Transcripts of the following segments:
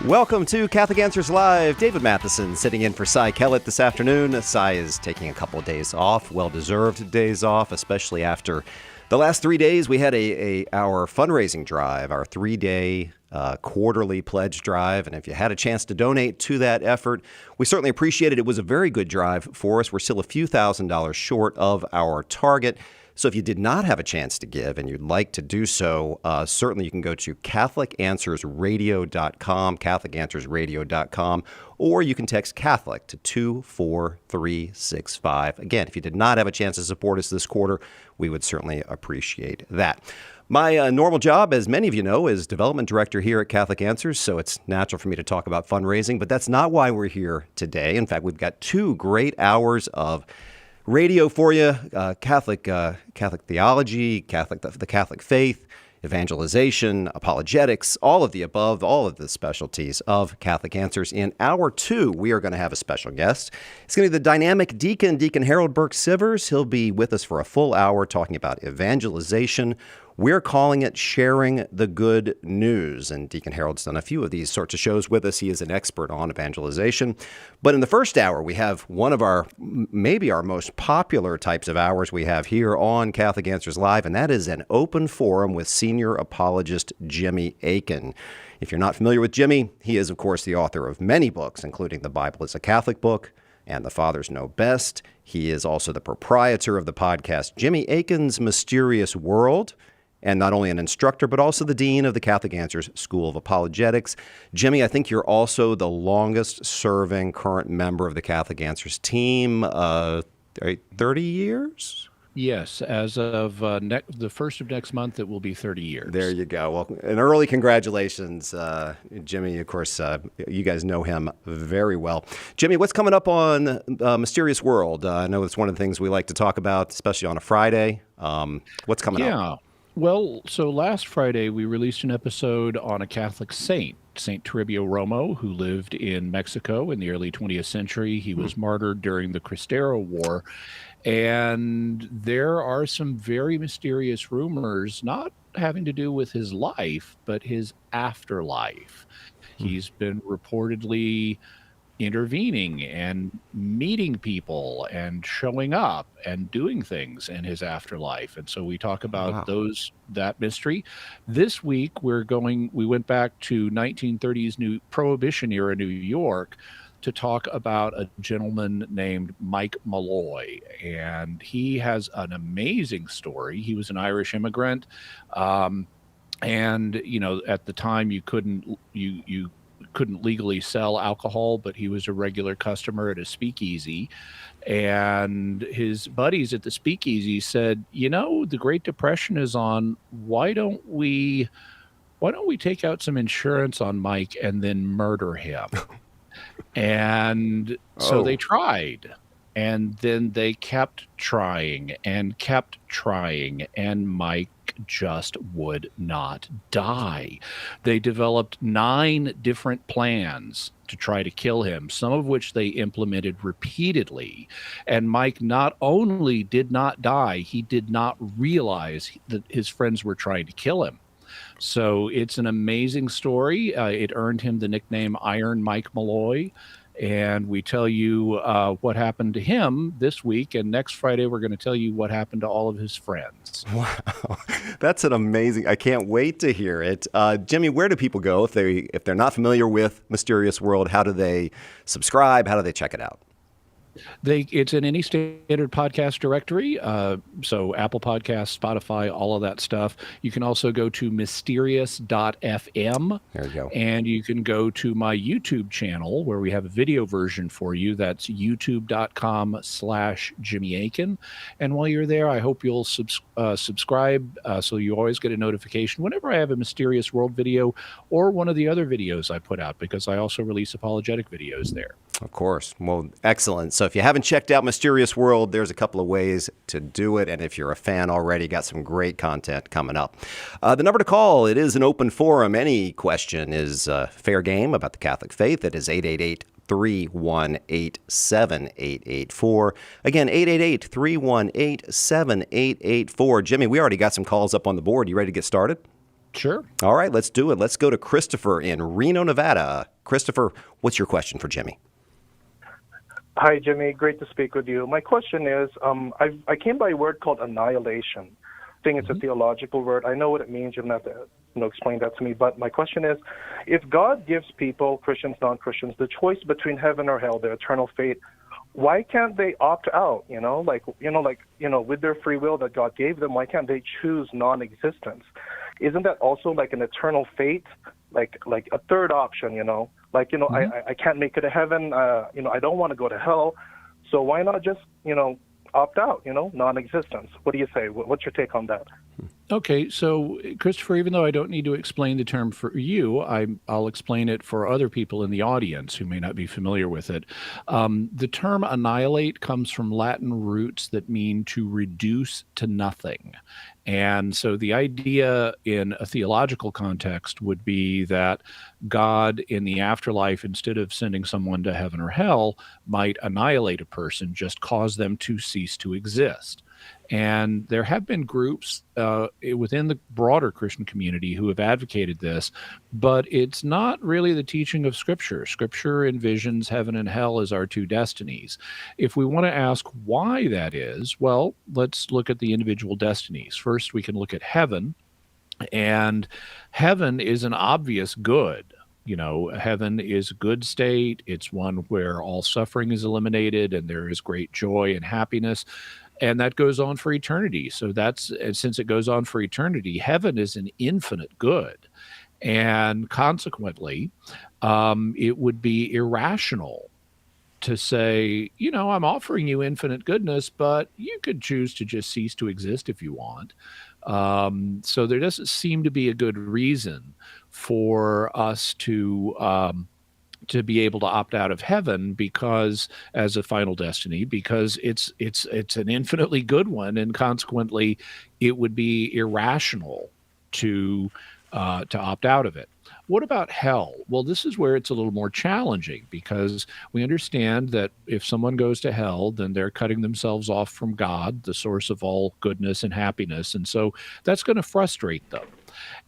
Welcome to Catholic Answers Live. David Matheson sitting in for Cy Kellett this afternoon. Cy is taking a couple of days off, well-deserved days off, especially after the last 3 days. We had our fundraising drive, our 3-day quarterly pledge drive. And if you had a chance to donate to that effort, we certainly appreciate it. It was a very good drive for us. We're still a few $1,000s short of our target. So if you did not have a chance to give and you'd like to do so, certainly you can go to CatholicAnswersRadio.com, CatholicAnswersRadio.com, or you can text Catholic to 24365. Again, if you did not have a chance to support us this quarter, we would certainly appreciate that. My normal job, as many of you know, is development director here at Catholic Answers, so it's natural for me to talk about fundraising, but that's not why we're here today. In fact, we've got 2 great hours of radio for you, Catholic theology, the Catholic faith, evangelization, apologetics, all of the above, all of the specialties of Catholic Answers. In hour 2, we are going to have a special guest. It's going to be the dynamic Deacon Harold Burke-Sivers. He'll be with us for a full hour talking about evangelization. We're calling it Sharing the Good News, and Deacon Harold's done a few of these sorts of shows with us. He is an expert on evangelization. But in the first hour, we have one of maybe our most popular types of hours we have here on Catholic Answers Live, and that is an open forum with senior apologist Jimmy Akin. If you're not familiar with Jimmy, he is, of course, the author of many books, including The Bible is a Catholic Book and The Fathers Know Best. He is also the proprietor of the podcast Jimmy Akin's Mysterious World, and not only an instructor, but also the dean of the Catholic Answers School of Apologetics. Jimmy, I think you're also the longest-serving current member of the Catholic Answers team, 30 years? Yes, as of the first of next month, it will be 30 years. There you go. Well, an early congratulations, Jimmy. Of course, you guys know him very well. Jimmy, what's coming up on Mysterious World? I know it's one of the things we like to talk about, especially on a Friday. What's coming up? Yeah. Well, so last Friday, we released an episode on a Catholic saint, Saint Toribio Romo, who lived in Mexico in the early 20th century. He was martyred during the Cristero War. And there are some very mysterious rumors, not having to do with his life, but his afterlife. He's been reportedly intervening and meeting people and showing up and doing things in his afterlife. And so we talk about that mystery. This week we went back to 1930s New Prohibition era New York to talk about a gentleman named Mike Malloy. And he has an amazing story. He was an Irish immigrant. And, you know, at the time you couldn't legally sell alcohol, but he was a regular customer at a speakeasy. And his buddies at the speakeasy said, you know, the Great Depression is on. Why don't we take out some insurance on Mike and then murder him? And so they tried. And then they kept trying, and Mike just would not die. They developed 9 different plans to try to kill him, some of which they implemented repeatedly. And Mike not only did not die, he did not realize that his friends were trying to kill him. So it's an amazing story. It earned him the nickname Iron Mike Malloy. And we tell you what happened to him this week. And next Friday, we're going to tell you what happened to all of his friends. Wow. That's an amazing, I can't wait to hear it. Jimmy, where do people go if they're not familiar with Mysterious World? How do they subscribe? How do they check it out? It's in any standard podcast directory, so Apple Podcasts, Spotify, all of that stuff. You can also go to mysterious.fm. There you go. And you can go to my YouTube channel where we have a video version for you. That's youtube.com/Jimmy Akin. And while you're there, I hope you'll subscribe so you always get a notification whenever I have a Mysterious World video or one of the other videos I put out, because I also release apologetic videos there. Of course. Well, excellent. So if you haven't checked out Mysterious World, there's a couple of ways to do it. And if you're a fan already, got some great content coming up. The number to call, it is an open forum. Any question is fair game about the Catholic faith. It is 888-318-7884. Again, 888-318-7884. Jimmy, we already got some calls up on the board. You ready to get started? Sure. All right, let's do it. Let's go to Christopher in Reno, Nevada. Christopher, what's your question for Jimmy? Hi, Jimmy. Great to speak with you. My question is, I came by a word called annihilation. I think it's a theological word. I know what it means. You don't have to explain that to me. But my question is, if God gives people, Christians, non-Christians, the choice between heaven or hell, their eternal fate, why can't they opt out? With their free will that God gave them, why can't they choose non-existence? Isn't that also like an eternal fate, like a third option? I can't make it to heaven. I don't want to go to hell. So why not just opt out? Non-existence. What do you say? What's your take on that? Okay, so Christopher, even though I don't need to explain the term for you, I'll explain it for other people in the audience who may not be familiar with it. The term annihilate comes from Latin roots that mean to reduce to nothing. And so the idea in a theological context would be that God in the afterlife, instead of sending someone to heaven or hell, might annihilate a person, just cause them to cease to exist. And there have been groups within the broader Christian community who have advocated this, but it's not really the teaching of Scripture. Scripture envisions heaven and hell as our two destinies. If we want to ask why that is, well, let's look at the individual destinies. First, we can look at heaven, and heaven is an obvious good. Heaven is a good state. It's one where all suffering is eliminated and there is great joy and happiness. And that goes on for eternity. So since it goes on for eternity, heaven is an infinite good. And consequently, it would be irrational to say, I'm offering you infinite goodness, but you could choose to just cease to exist if you want. So there doesn't seem to be a good reason for us to be able to opt out of heaven because as a final destiny, because it's an infinitely good one, and consequently it would be irrational to opt out of it. What about hell? Well, this is where it's a little more challenging, because we understand that if someone goes to hell, then they're cutting themselves off from God, the source of all goodness and happiness. And so that's going to frustrate them.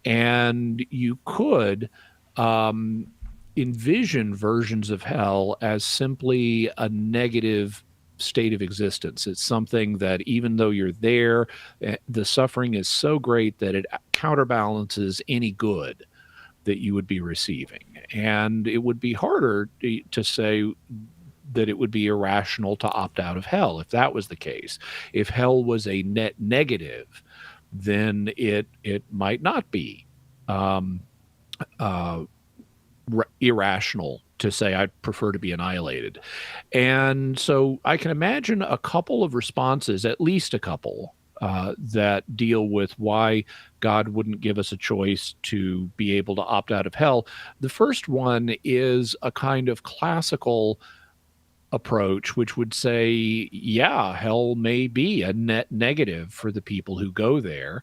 And you could envision versions of hell as simply a negative state of existence. It's something that even though you're there, the suffering is so great that it counterbalances any good that you would be receiving. And it would be harder to say that it would be irrational to opt out of hell if that was the case. If hell was a net negative, then it might not be irrational to say I'd prefer to be annihilated. And so I can imagine a couple of responses, at least a couple, that deal with why God wouldn't give us a choice to be able to opt out of hell. The first one is a kind of classical approach, which would say, yeah, hell may be a net negative for the people who go there,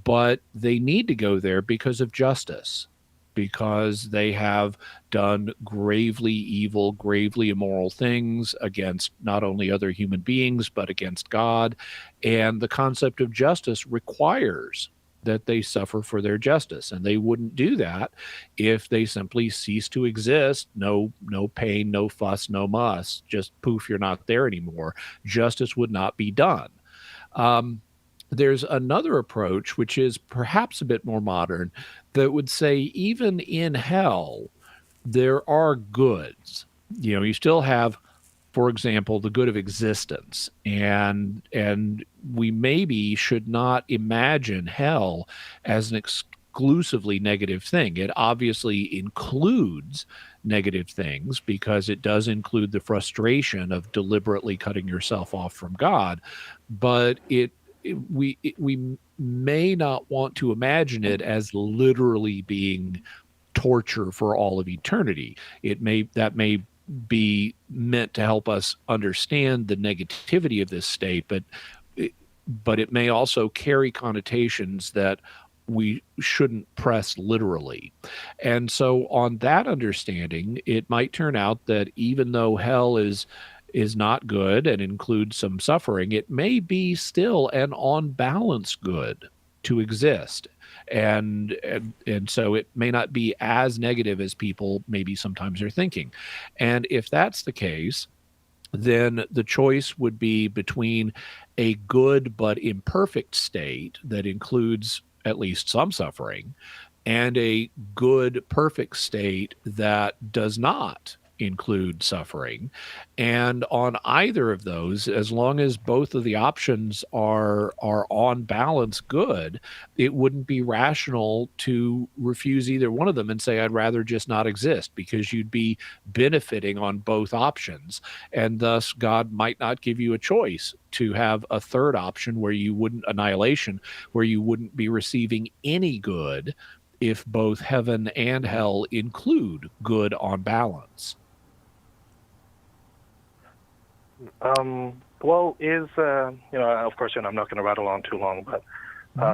but they need to go there because of justice, because they have done gravely evil, gravely immoral things against not only other human beings, but against God. And the concept of justice requires that they suffer for their justice. And they wouldn't do that if they simply cease to exist. No pain, no fuss, no muss. Just poof, you're not there anymore. Justice would not be done. There's another approach, which is perhaps a bit more modern, that would say even in hell, there are goods. You still have, for example, the good of existence. And we maybe should not imagine hell as an exclusively negative thing. It obviously includes negative things because it does include the frustration of deliberately cutting yourself off from God. But we may not want to imagine it as literally being torture for all of eternity. That may be meant to help us understand the negativity of this state, but it may also carry connotations that we shouldn't press literally. And so on that understanding, it might turn out that even though hell is not good and includes some suffering, it may be still an on balance good to exist. And so it may not be as negative as people maybe sometimes are thinking. And if that's the case, then the choice would be between a good but imperfect state that includes at least some suffering and a good, perfect state that does not include suffering. And on either of those, as long as both of the options are on balance good, it wouldn't be rational to refuse either one of them and say, I'd rather just not exist, because you'd be benefiting on both options. And thus, God might not give you a choice to have a third option where you wouldn't, annihilation, where you wouldn't be receiving any good if both heaven and hell include good on balance. Well, of course, I'm not going to rattle on too long, but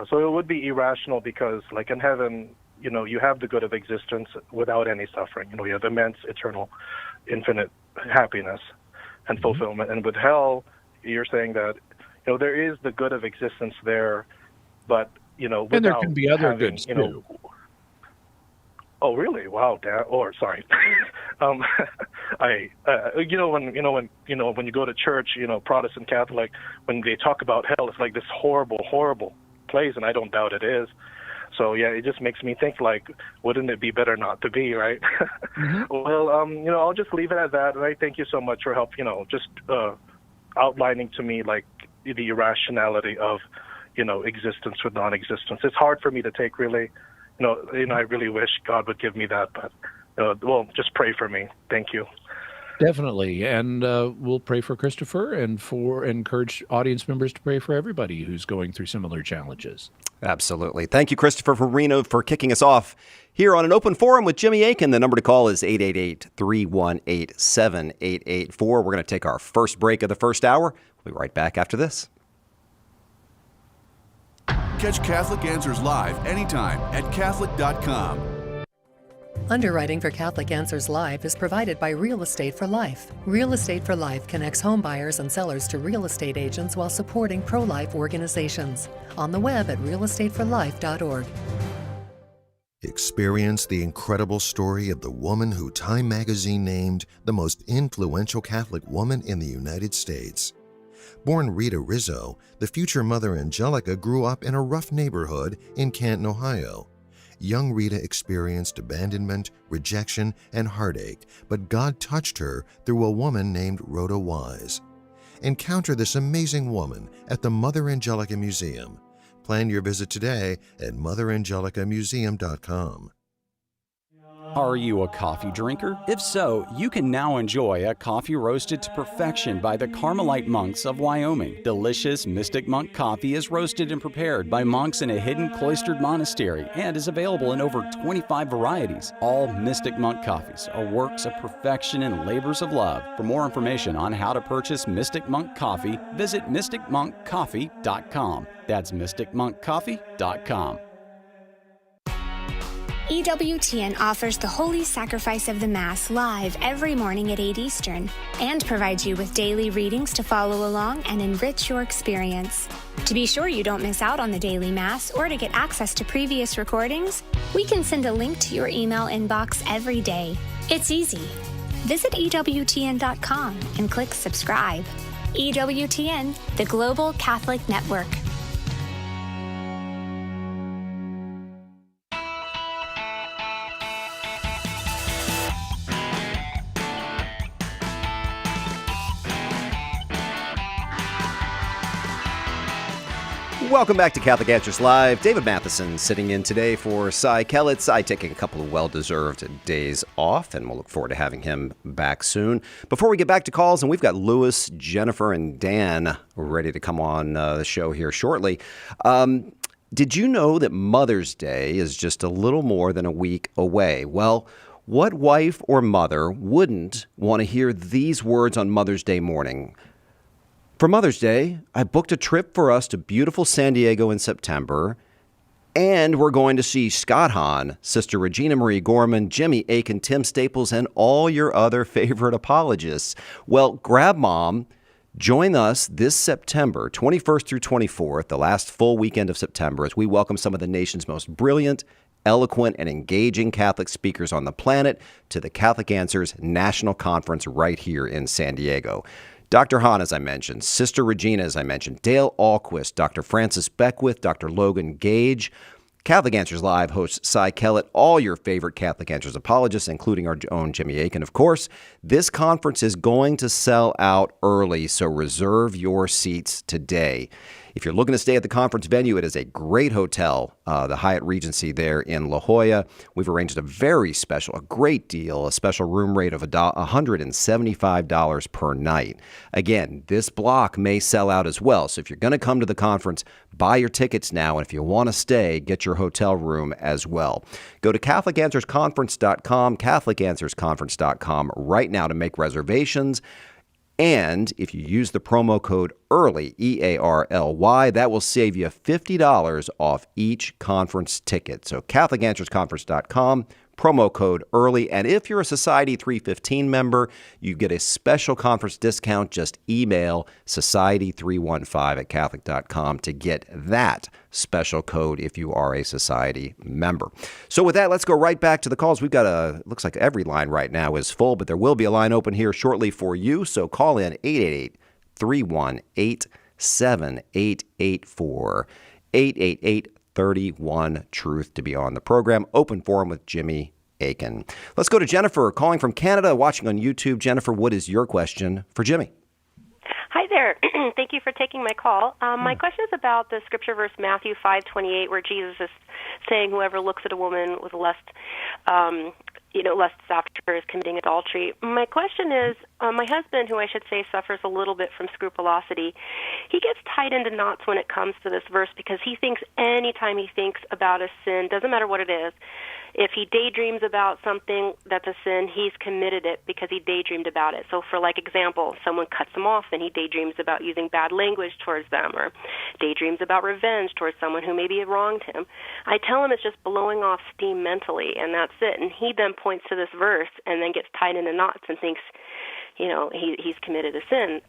so it would be irrational because, like in heaven, you have the good of existence without any suffering. You have immense, eternal, infinite happiness and fulfillment. And with hell, you're saying that, there is the good of existence there, but, without and there can be other having, goods too. Oh, really? Wow, Dad. Or sorry. When you go to church, Protestant, Catholic, when they talk about hell, it's like this horrible, horrible place, and I don't doubt it is. So yeah, it just makes me think, like, wouldn't it be better not to be, right? Well, I'll just leave it at that. And I thank you so much for help, just outlining to me like the irrationality of, existence with non-existence. It's hard for me to take, really. I really wish God would give me that, but, just pray for me. Thank you. Definitely. And we'll pray for Christopher and encourage audience members to pray for everybody who's going through similar challenges. Absolutely. Thank you, Christopher from Reno, for kicking us off here on an open forum with Jimmy Akin. The number to call is 888-318-7884. We're going to take our first break of the first hour. We'll be right back after this. Catch Catholic Answers live anytime at Catholic.com. Underwriting for Catholic Answers Live is provided by Real Estate for Life. Real Estate for Life connects home buyers and sellers to real estate agents while supporting pro-life organizations. On the web at realestateforlife.org. Experience the incredible story of the woman who Time magazine named the most influential Catholic woman in the United States. Born Rita Rizzo, the future Mother Angelica grew up in a rough neighborhood in Canton, Ohio. Young Rita experienced abandonment, rejection, and heartache, but God touched her through a woman named Rhoda Wise. Encounter this amazing woman at the Mother Angelica Museum. Plan your visit today at motherangelicamuseum.com. Are you a coffee drinker? If so, you can now enjoy a coffee roasted to perfection by the Carmelite monks of Wyoming. Delicious Mystic Monk coffee is roasted and prepared by monks in a hidden cloistered monastery and is available in over 25 varieties. All Mystic Monk coffees are works of perfection and labors of love. For more information on how to purchase Mystic Monk coffee, visit mysticmonkcoffee.com. That's mysticmonkcoffee.com. EWTN offers the Holy Sacrifice of the Mass live every morning at 8 Eastern and provides you with daily readings to follow along and enrich your experience. To be sure you don't miss out on the daily Mass or to get access to previous recordings, we can send a link to your email inbox every day. It's easy. Visit EWTN.com and click subscribe. EWTN, the Global Catholic Network. Welcome back to Catholic Answers Live. David Matheson sitting in today for Cy Kellett. Cy taking a couple of well-deserved days off, and we'll look forward to having him back soon. Before we get back to calls, and we've got Louis, Jennifer, and Dan ready to come on the show here shortly. Did you know that Mother's Day is just a little more than a week away? Well, what wife or mother wouldn't want to hear these words on Mother's Day morning? For Mother's Day, I booked a trip for us to beautiful San Diego in September, and we're going to see Scott Hahn, Sister Regina Marie Gorman, Jimmy Akin, Tim Staples, and all your other favorite apologists. Well, grab Mom, Join us this September, 21st through 24th, the last full weekend of September, as we welcome some of the nation's most brilliant, eloquent, and engaging Catholic speakers on the planet to the Catholic Answers National Conference right here in San Diego. Dr. Hahn, as I mentioned, Sister Regina, as I mentioned, Dale Ahlquist, Dr. Francis Beckwith, Dr. Logan Gage, Catholic Answers Live host Cy Kellett, all your favorite Catholic Answers apologists, including our own Jimmy Akin, of course. This conference is going to sell out early, so reserve your seats today. If you're looking to stay at the conference venue, it is a great hotel, the Hyatt Regency there in La Jolla. We've arranged a very special, a great deal, a special room rate of $175 per night. Again, this block may sell out as well, so if you're going to come to the conference, buy your tickets now, and if you want to stay, get your hotel room as well. Go to CatholicAnswersConference.com, CatholicAnswersConference.com right now to make reservations. And if you use the promo code EARLY, EARLY, that will save you $50 off each conference ticket. So CatholicAnswersConference.com, promo code EARLY. And if you're a Society 315 member, you get a special conference discount. Just email society315@catholic.com to get that special code if you are a Society member. So with that, let's go right back to the calls. We've got looks like every line right now is full, but there will be a line open here shortly for you. So call in 888-318-7884, 888-31-TRUTH to be on the program. Open forum with Jimmy Akin. Let's go to Jennifer, calling from Canada, watching on YouTube. Jennifer, what is your question for Jimmy? Hi there. Thank you for taking my call. My question is about the scripture verse Matthew 5:28, where Jesus is saying, "Whoever looks at a woman with lust, lusts after her is committing adultery." My question is, my husband, who I should say suffers a little bit from scrupulosity, he gets tied into knots when it comes to this verse because he thinks anytime he thinks about a sin, doesn't matter what it is, if he daydreams about something that's a sin, he's committed it because he daydreamed about it. So for example, someone cuts him off and he daydreams about using bad language towards them, or daydreams about revenge towards someone who maybe wronged him. I tell him it's just blowing off steam mentally, and that's it. And he then points to this verse and then gets tied into knots and thinks, he's committed a sin.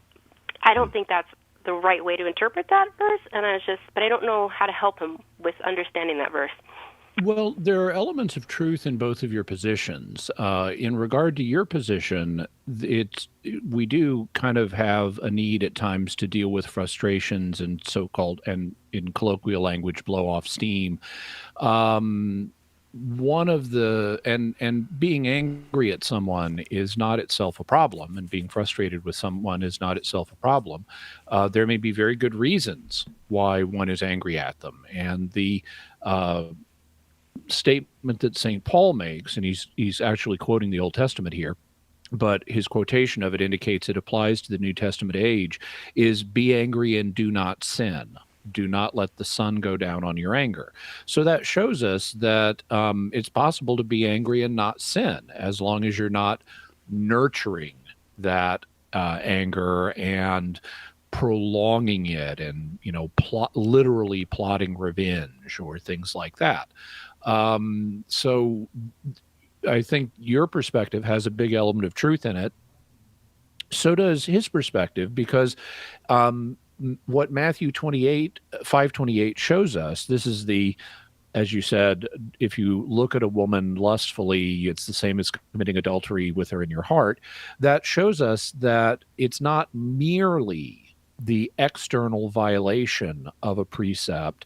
I don't think that's the right way to interpret that verse, but I don't know how to help him with understanding that verse. Well, there are elements of truth in both of your positions. In regard to your position, we do kind of have a need at times to deal with frustrations and so-called, and in colloquial language, blow off steam. One of the and being angry at someone is not itself a problem, and being frustrated with someone is not itself a problem. There may be very good reasons why one is angry at them, and the statement that St. Paul makes, and he's actually quoting the Old Testament here, but his quotation of it indicates it applies to the New Testament age, is be angry and do not sin. Do not let the sun go down on your anger. So that shows us that it's possible to be angry and not sin, as long as you're not nurturing that anger and prolonging it and, literally plotting revenge or things like that. So I think your perspective has a big element of truth in it. So does his perspective, because what Matthew 5:28 shows us, this is as you said, if you look at a woman lustfully, it's the same as committing adultery with her in your heart. That shows us that it's not merely the external violation of a precept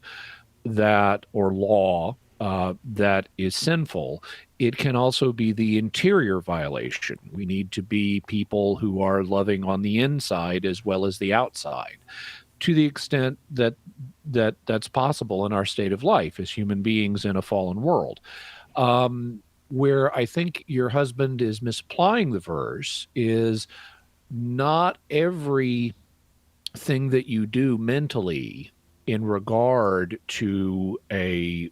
or law that is sinful. It can also be the interior violation. We need to be people who are loving on the inside as well as the outside, to the extent that that's possible in our state of life as human beings in a fallen world. Where I think your husband is misapplying the verse is not every thing that you do mentally in regard to a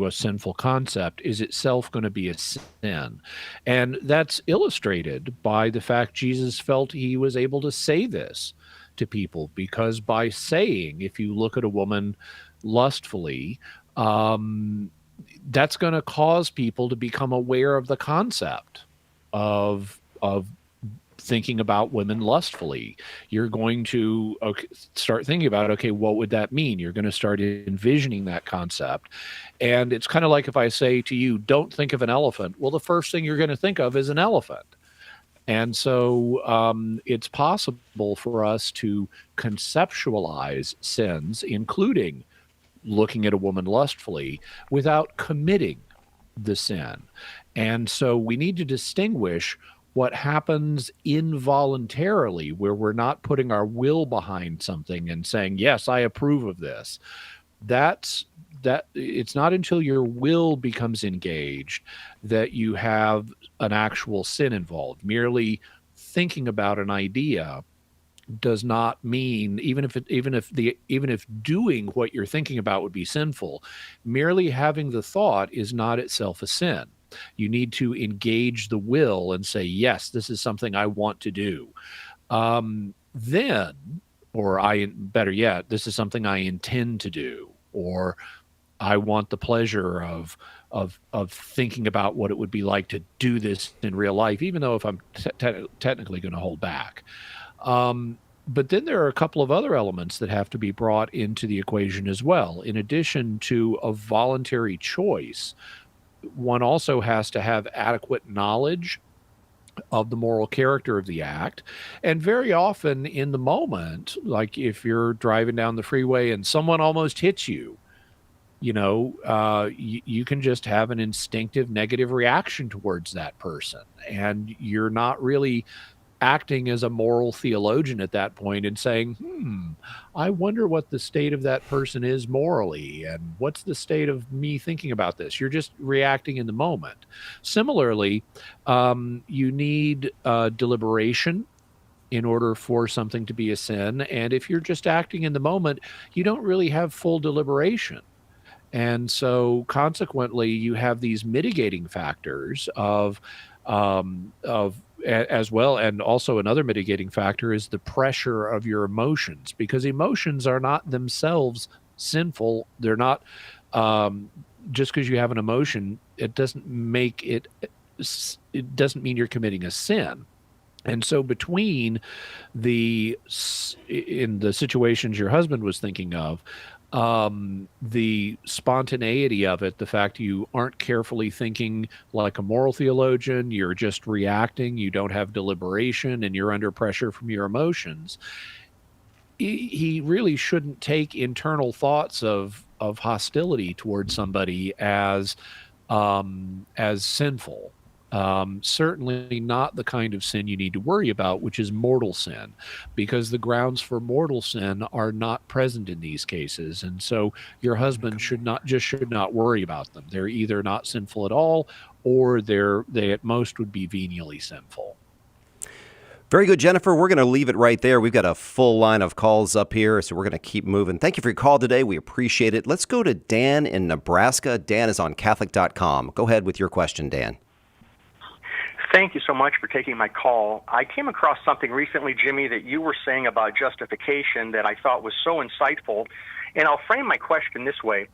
sinful concept is itself going to be a sin. And that's illustrated by the fact Jesus felt he was able to say this to people, because by saying, if you look at a woman lustfully, that's going to cause people to become aware of the concept of thinking about women lustfully. You're going to start thinking about, okay, what would that mean? You're going to start envisioning that concept. And it's kind of like if I say to you, don't think of an elephant. Well, the first thing you're going to think of is an elephant. And so it's possible for us to conceptualize sins, including looking at a woman lustfully, without committing the sin. And so we need to distinguish what happens involuntarily, where we're not putting our will behind something and saying, yes, I approve of this. That it's not until your will becomes engaged that you have an actual sin involved. Merely thinking about an idea does not mean, even if doing what you're thinking about would be sinful, merely having the thought is not itself a sin. You need to engage the will and say, yes, this is something I want to do. Better yet, this is something I intend to do, or I want the pleasure of thinking about what it would be like to do this in real life, even though if I'm technically going to hold back. But then there are a couple of other elements that have to be brought into the equation as well. In addition to a voluntary choice, one also has to have adequate knowledge of the moral character of the act. And very often in the moment, like if you're driving down the freeway and someone almost hits you, you can just have an instinctive negative reaction towards that person. And you're not really acting as a moral theologian at that point and saying, I wonder what the state of that person is morally, and what's the state of me thinking about this? You're just reacting in the moment. Similarly, you need deliberation in order for something to be a sin. And if you're just acting in the moment, you don't really have full deliberation. And so consequently, you have these mitigating factors of as well. And also another mitigating factor is the pressure of your emotions, because emotions are not themselves sinful. They're not, just because you have an emotion, it doesn't mean you're committing a sin. And so in the situations your husband was thinking of, the spontaneity of it, the fact you aren't carefully thinking like a moral theologian, you're just reacting, you don't have deliberation, and you're under pressure from your emotions. He really shouldn't take internal thoughts of hostility towards somebody as sinful. Certainly not the kind of sin you need to worry about, which is mortal sin, because the grounds for mortal sin are not present in these cases. And so your husband should not worry about them. They're either not sinful at all, or they at most would be venially sinful. Very good, Jennifer. We're going to leave it right there. We've got a full line of calls up here, so we're going to keep moving. Thank you for your call today. We appreciate it. Let's go to Dan in Nebraska. Dan is on Catholic.com. Go ahead with your question, Dan. Thank you so much for taking my call. I came across something recently, Jimmy, that you were saying about justification that I thought was so insightful, and I'll frame my question this way.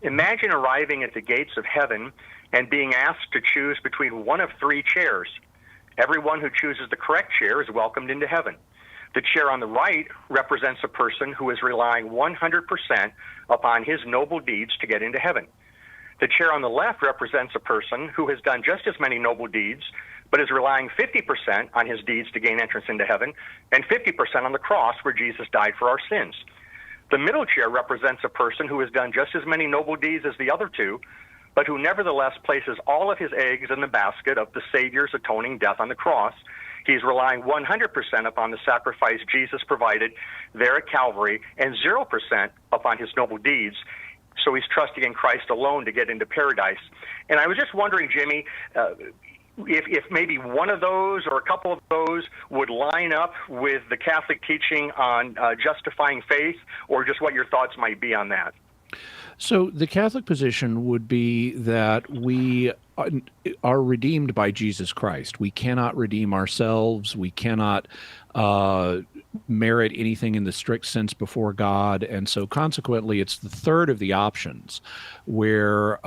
Imagine arriving at the gates of heaven and being asked to choose between one of three chairs. Everyone who chooses the correct chair is welcomed into heaven. The chair on the right represents a person who is relying 100% upon his noble deeds to get into heaven. The chair on the left represents a person who has done just as many noble deeds, but is relying 50% on his deeds to gain entrance into heaven, and 50% on the cross where Jesus died for our sins. The middle chair represents a person who has done just as many noble deeds as the other two, but who nevertheless places all of his eggs in the basket of the Savior's atoning death on the cross. He's relying 100% upon the sacrifice Jesus provided there at Calvary, and 0% upon his noble deeds. So he's trusting in Christ alone to get into paradise. And I was just wondering, Jimmy, if maybe one of those or a couple of those would line up with the Catholic teaching on justifying faith, or just what your thoughts might be on that. So the Catholic position would be that we are redeemed by Jesus Christ. We cannot redeem ourselves. We cannot merit anything in the strict sense before God. And so consequently, it's the third of the options where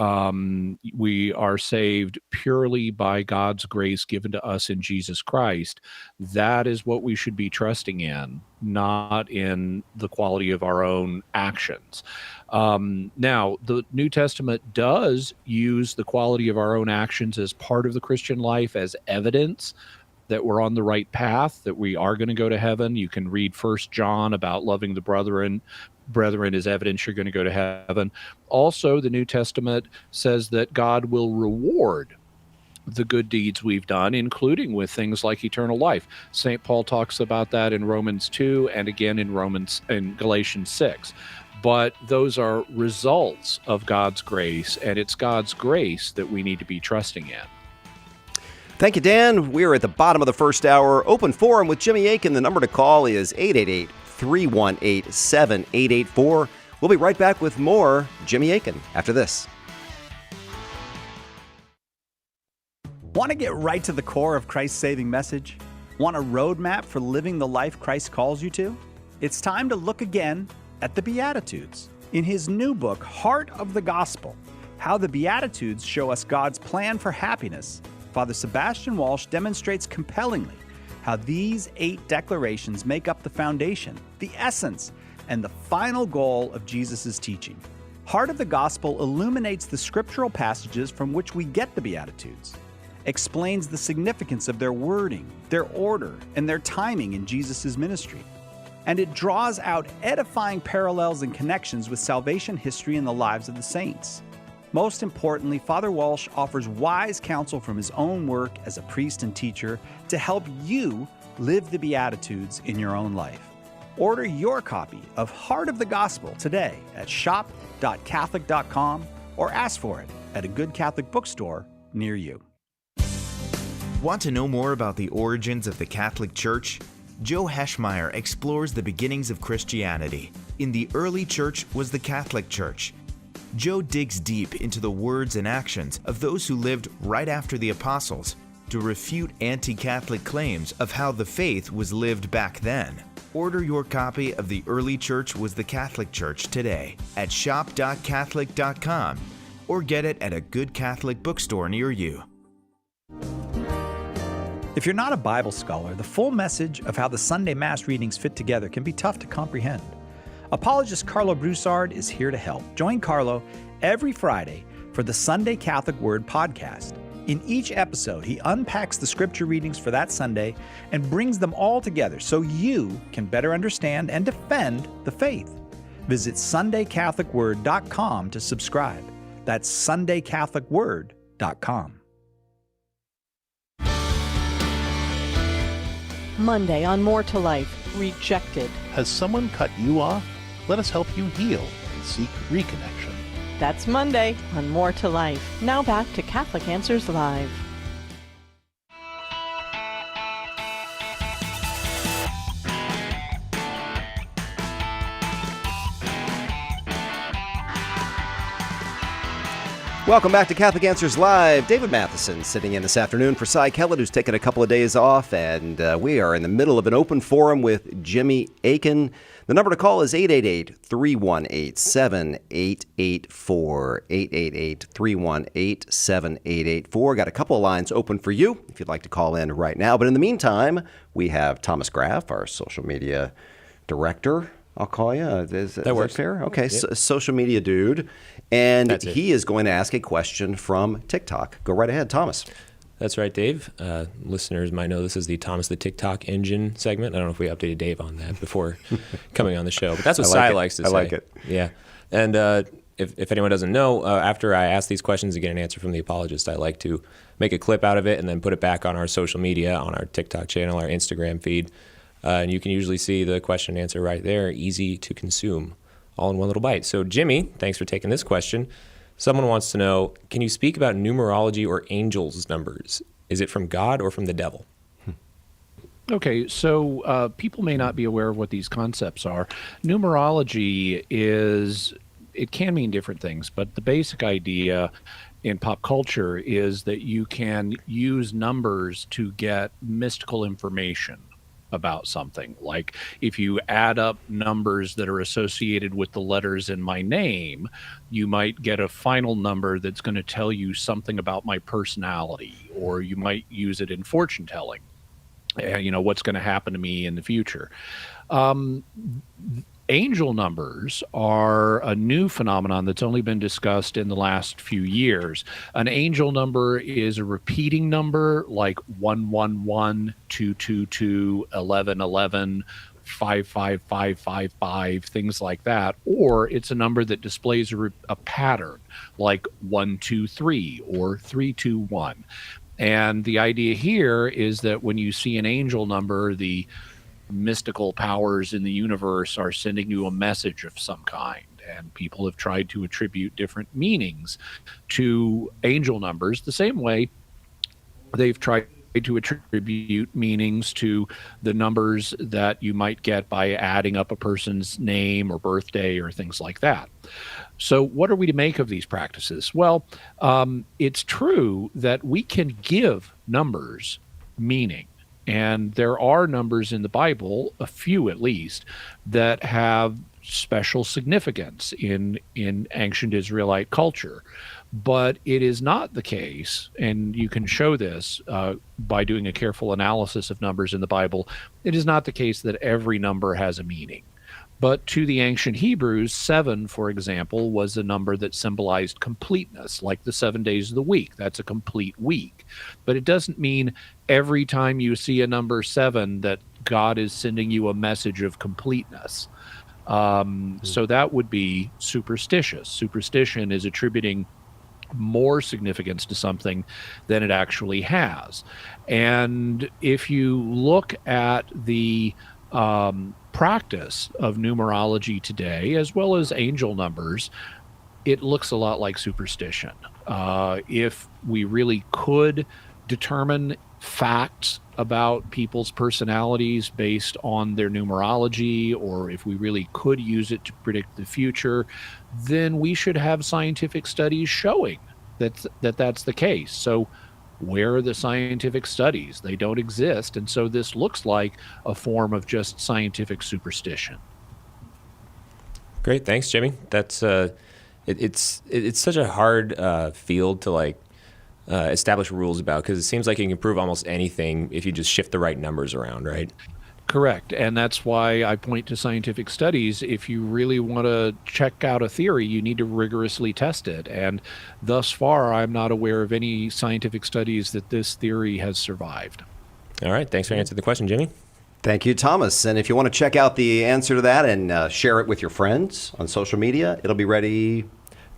we are saved purely by God's grace given to us in Jesus Christ. That is what we should be trusting in, not in the quality of our own actions. Now, the New Testament does use the quality of our own actions as part of the Christian life, as evidence that we're on the right path, that we are going to go to heaven. You can read 1 John about loving the brethren is evidence you're going to go to heaven. Also, the New Testament says that God will reward the good deeds we've done, including with things like eternal life. St. Paul talks about that in Romans 2 and again in Galatians 6. But those are results of God's grace, and it's God's grace that we need to be trusting in. Thank you, Dan. We're at the bottom of the first hour. Open forum with Jimmy Akin. The number to call is 888-318-7884. We'll be right back with more Jimmy Akin after this. Want to get right to the core of Christ's saving message? Want a roadmap for living the life Christ calls you to? It's time to look again at the Beatitudes. In his new book, Heart of the Gospel, How the Beatitudes Show Us God's Plan for Happiness, Father Sebastian Walsh demonstrates compellingly how these 8 declarations make up the foundation, the essence, and the final goal of Jesus' teaching. Heart of the Gospel illuminates the scriptural passages from which we get the Beatitudes, explains the significance of their wording, their order, and their timing in Jesus' ministry. And it draws out edifying parallels and connections with salvation history and the lives of the saints. Most importantly, Father Walsh offers wise counsel from his own work as a priest and teacher to help you live the Beatitudes in your own life. Order your copy of Heart of the Gospel today at shop.catholic.com or ask for it at a good Catholic bookstore near you. Want to know more about the origins of the Catholic Church? Joe Heschmeyer explores the beginnings of Christianity. In the early church was the Catholic Church. Joe digs deep into the words and actions of those who lived right after the apostles to refute anti-Catholic claims of how the faith was lived back then. Order your copy of The Early Church Was the Catholic Church today at shop.catholic.com or get it at a good Catholic bookstore near you. If you're not a Bible scholar, the full message of how the Sunday Mass readings fit together can be tough to comprehend. Apologist Carlo Broussard is here to help. Join Carlo every Friday for the Sunday Catholic Word podcast. In each episode, he unpacks the scripture readings for that Sunday and brings them all together so you can better understand and defend the faith. Visit SundayCatholicWord.com to subscribe. That's SundayCatholicWord.com. Monday on More to Life, Rejected. Has someone cut you off? Let us help you heal and seek reconnection. That's Monday on More to Life. Now back to Catholic Answers Live. Welcome back to Catholic Answers Live. David Matheson sitting in this afternoon for Cy Kellett, who's taken a couple of days off, and we are in the middle of an open forum with Jimmy Akin. The number to call is 888-318-7884, 888-318-7884. Got a couple of lines open for you if you'd like to call in right now. But in the meantime, we have Thomas Graff, our social media director. I'll call you. Is that fair? Okay, yep. Social media dude. And he is going to ask a question from TikTok. Go right ahead, Thomas. That's right, Dave. Listeners might know this is the Thomas the TikTok Engine segment. I don't know if we updated Dave on that before coming on the show, but that's what Cy likes to say. I like it. Yeah. And if anyone doesn't know, after I ask these questions to get an answer from the apologist, I like to make a clip out of it and then put it back on our social media, on our TikTok channel, our Instagram feed. And you can usually see the question and answer right there, easy to consume, all in one little bite. So Jimmy, thanks for taking this question. Someone wants to know, can you speak about numerology or angels' numbers? Is it from God or from the devil? Okay, so people may not be aware of what these concepts are. Numerology it can mean different things, but the basic idea in pop culture is that you can use numbers to get mystical information. about something. Like if you add up numbers that are associated with the letters in my name, you might get a final number that's going to tell you something about my personality, or you might use it in fortune telling. What's going to happen to me in the future. Angel numbers are a new phenomenon that's only been discussed in the last few years. An angel number is a repeating number like 111, 222, 1111, 55555, things like that. Or it's a number that displays a pattern like 123 or 321. And the idea here is that when you see an angel number, the mystical powers in the universe are sending you a message of some kind. And people have tried to attribute different meanings to angel numbers the same way they've tried to attribute meanings to the numbers that you might get by adding up a person's name or birthday or things like that. So what are we to make of these practices? Well, it's true that we can give numbers meaning. And there are numbers in the Bible, a few at least, that have special significance in ancient Israelite culture. But it is not the case, and you can show this by doing a careful analysis of numbers in the Bible, it is not the case that every number has a meaning. But to the ancient Hebrews, 7, for example, was a number that symbolized completeness, like the 7 days of the week. That's a complete week. But it doesn't mean every time you see a number 7 that God is sending you a message of completeness. So that would be superstitious. Superstition is attributing more significance to something than it actually has. And if you look at the practice of numerology today, as well as angel numbers, it looks a lot like superstition. If we really could determine facts about people's personalities based on their numerology, or if we really could use it to predict the future, then we should have scientific studies showing that's the case. So where are the scientific studies? They don't exist. And so this looks like a form of just scientific superstition. Great. Thanks, Jimmy. That's it's such a hard field to establish rules about, because it seems like you can prove almost anything if you just shift the right numbers around, right? Correct. And that's why I point to scientific studies. If you really want to check out a theory, you need to rigorously test it. And thus far, I'm not aware of any scientific studies that this theory has survived. All right. Thanks for answering the question, Jimmy. Thank you, Thomas. And if you want to check out the answer to that and share it with your friends on social media, it'll be ready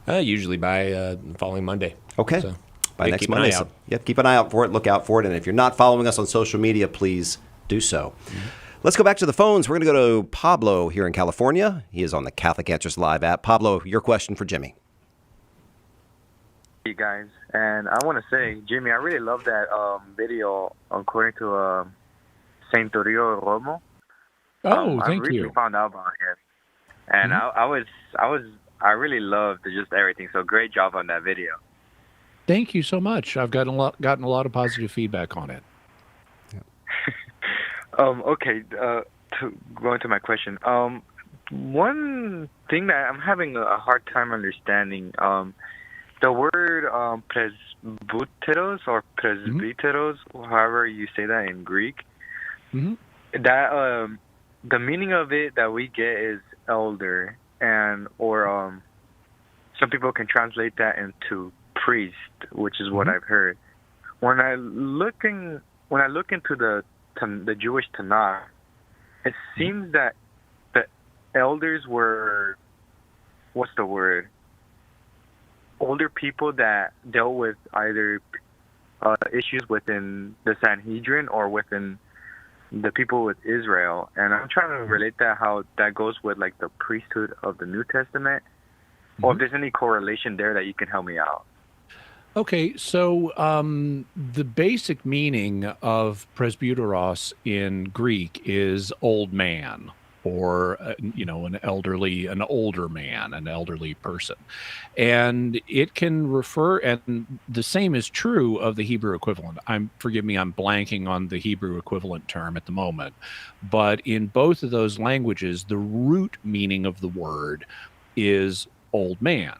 usually by the following Monday. Okay. So, by next Monday. So, keep an eye out for it. Look out for it. And if you're not following us on social media, please do so. Mm-hmm. Let's go back to the phones. We're going to go to Pablo here in California. He is on the Catholic Answers Live app. Pablo, your question for Jimmy. Hey, guys. And I want to say, Jimmy, I really love that video according to Saint Torrio Romo. Oh, thank you. I recently found out about him. And I really loved just everything. So great job on that video. Thank you so much. I've gotten a lot of positive feedback on it. Okay, to go into my question. One thing that I'm having a hard time understanding, the word presbyteros or presbyteros, however you say that in Greek, that the meaning of it that we get is elder, or some people can translate that into priest, which is what I've heard. When I look into the Jewish Tanakh, it seems that the elders were, what's the word? Older people that dealt with either issues within the Sanhedrin or within the people with Israel. And I'm trying to relate that how that goes with like the priesthood of the New Testament, or if there's any correlation there that you can help me out. Okay, so the basic meaning of presbyteros in Greek is old man. or an older man, an elderly person. And it can refer, and the same is true of the Hebrew equivalent. Forgive me, I'm blanking on the Hebrew equivalent term at the moment, but in both of those languages, the root meaning of the word is old man.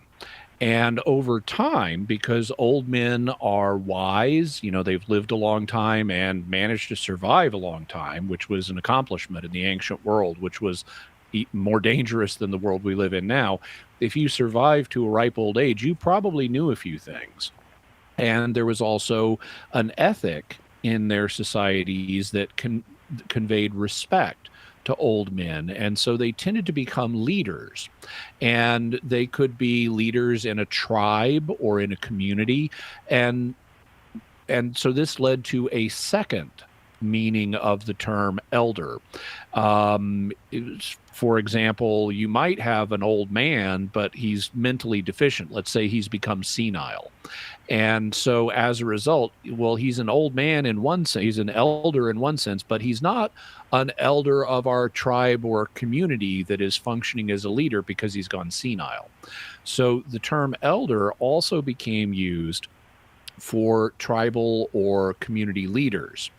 And over time, because old men are wise, they've lived a long time and managed to survive a long time, which was an accomplishment in the ancient world, which was more dangerous than the world we live in now. If you survived to a ripe old age, you probably knew a few things. And there was also an ethic in their societies that conveyed respect to old men, and so they tended to become leaders, and they could be leaders in a tribe or in a community, and so this led to a second meaning of the term elder. For example, you might have an old man, but he's mentally deficient. Let's say he's become senile. And so as a result, well, he's an old man in one sense, he's an elder in one sense, but he's not an elder of our tribe or community that is functioning as a leader because he's gone senile. So the term elder also became used for tribal or community leaders.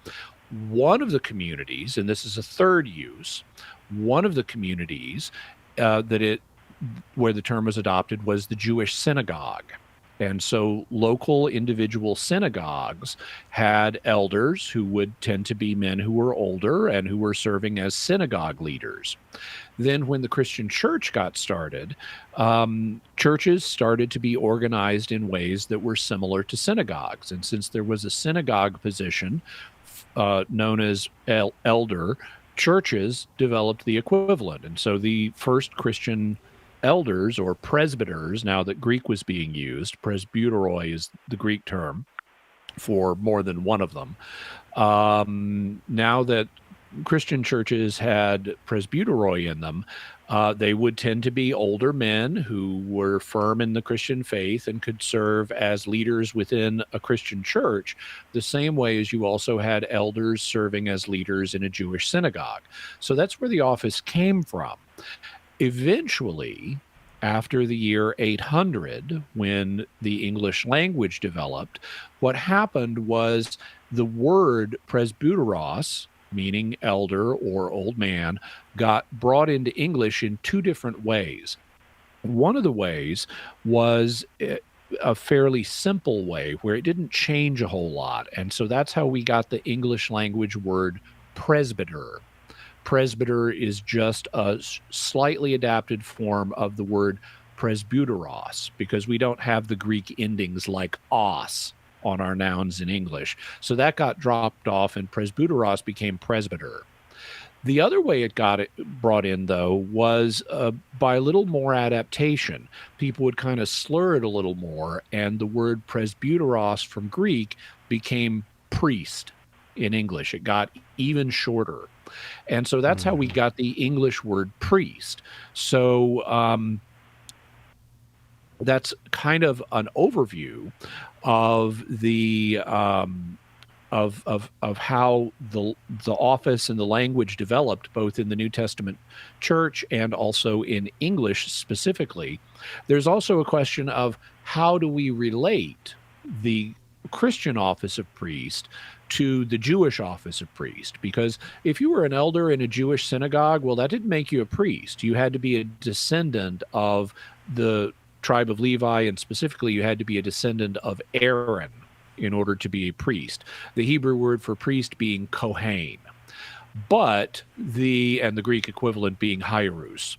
One of the communities, and this is a third use, one of the communities where the term was adopted was the Jewish synagogue. And so local individual synagogues had elders who would tend to be men who were older and who were serving as synagogue leaders. Then when the Christian church got started, churches started to be organized in ways that were similar to synagogues. And since there was a synagogue position known as elder, churches developed the equivalent. And so the first Christian elders or presbyters, now that Greek was being used, presbyteroi is the Greek term for more than one of them. Now that Christian churches had presbyteroi in them, they would tend to be older men who were firm in the Christian faith and could serve as leaders within a Christian church, the same way as you also had elders serving as leaders in a Jewish synagogue. So that's where the office came from. Eventually, after the year 800, when the English language developed, what happened was the word presbyteros, meaning elder or old man, got brought into English in two different ways. One of the ways was a fairly simple way where it didn't change a whole lot. And so that's how we got the English language word presbyter. Presbyter is just a slightly adapted form of the word presbyteros, because we don't have the Greek endings like os on our nouns in English. So that got dropped off and presbyteros became presbyter. The other way it got brought in, though, was by a little more adaptation. People would kind of slur it a little more, and the word presbyteros from Greek became priest in English. It got even shorter. And so that's how we got the English word priest. So that's kind of an overview of the of how the office and the language developed both in the New Testament church and also in English specifically. There's also a question of how do we relate the Christian office of priest to the Jewish office of priest? Because if you were an elder in a Jewish synagogue, well, that didn't make you a priest. You had to be a descendant of the tribe of Levi, and specifically you had to be a descendant of Aaron in order to be a priest. The Hebrew word for priest being kohen, but the Greek equivalent being hierus.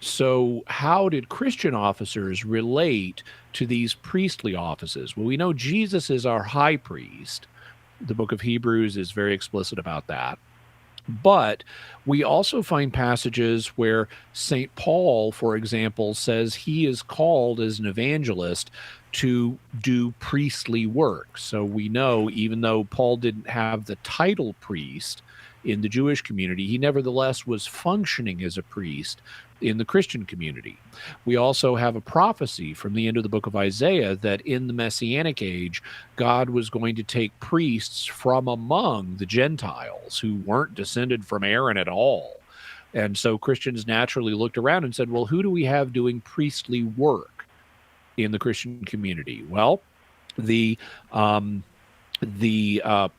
So how did Christian officers relate to these priestly offices? Well, we know Jesus is our high priest. The book of Hebrews is very explicit about that. But we also find passages where St. Paul, for example, says he is called as an evangelist to do priestly work. So we know, even though Paul didn't have the title priest, in the Jewish community, he nevertheless was functioning as a priest in the Christian community. We also have a prophecy from the end of the book of Isaiah that in the Messianic age, God was going to take priests from among the Gentiles who weren't descended from Aaron at all. And so Christians naturally looked around and said, well, who do we have doing priestly work in the Christian community? Well, the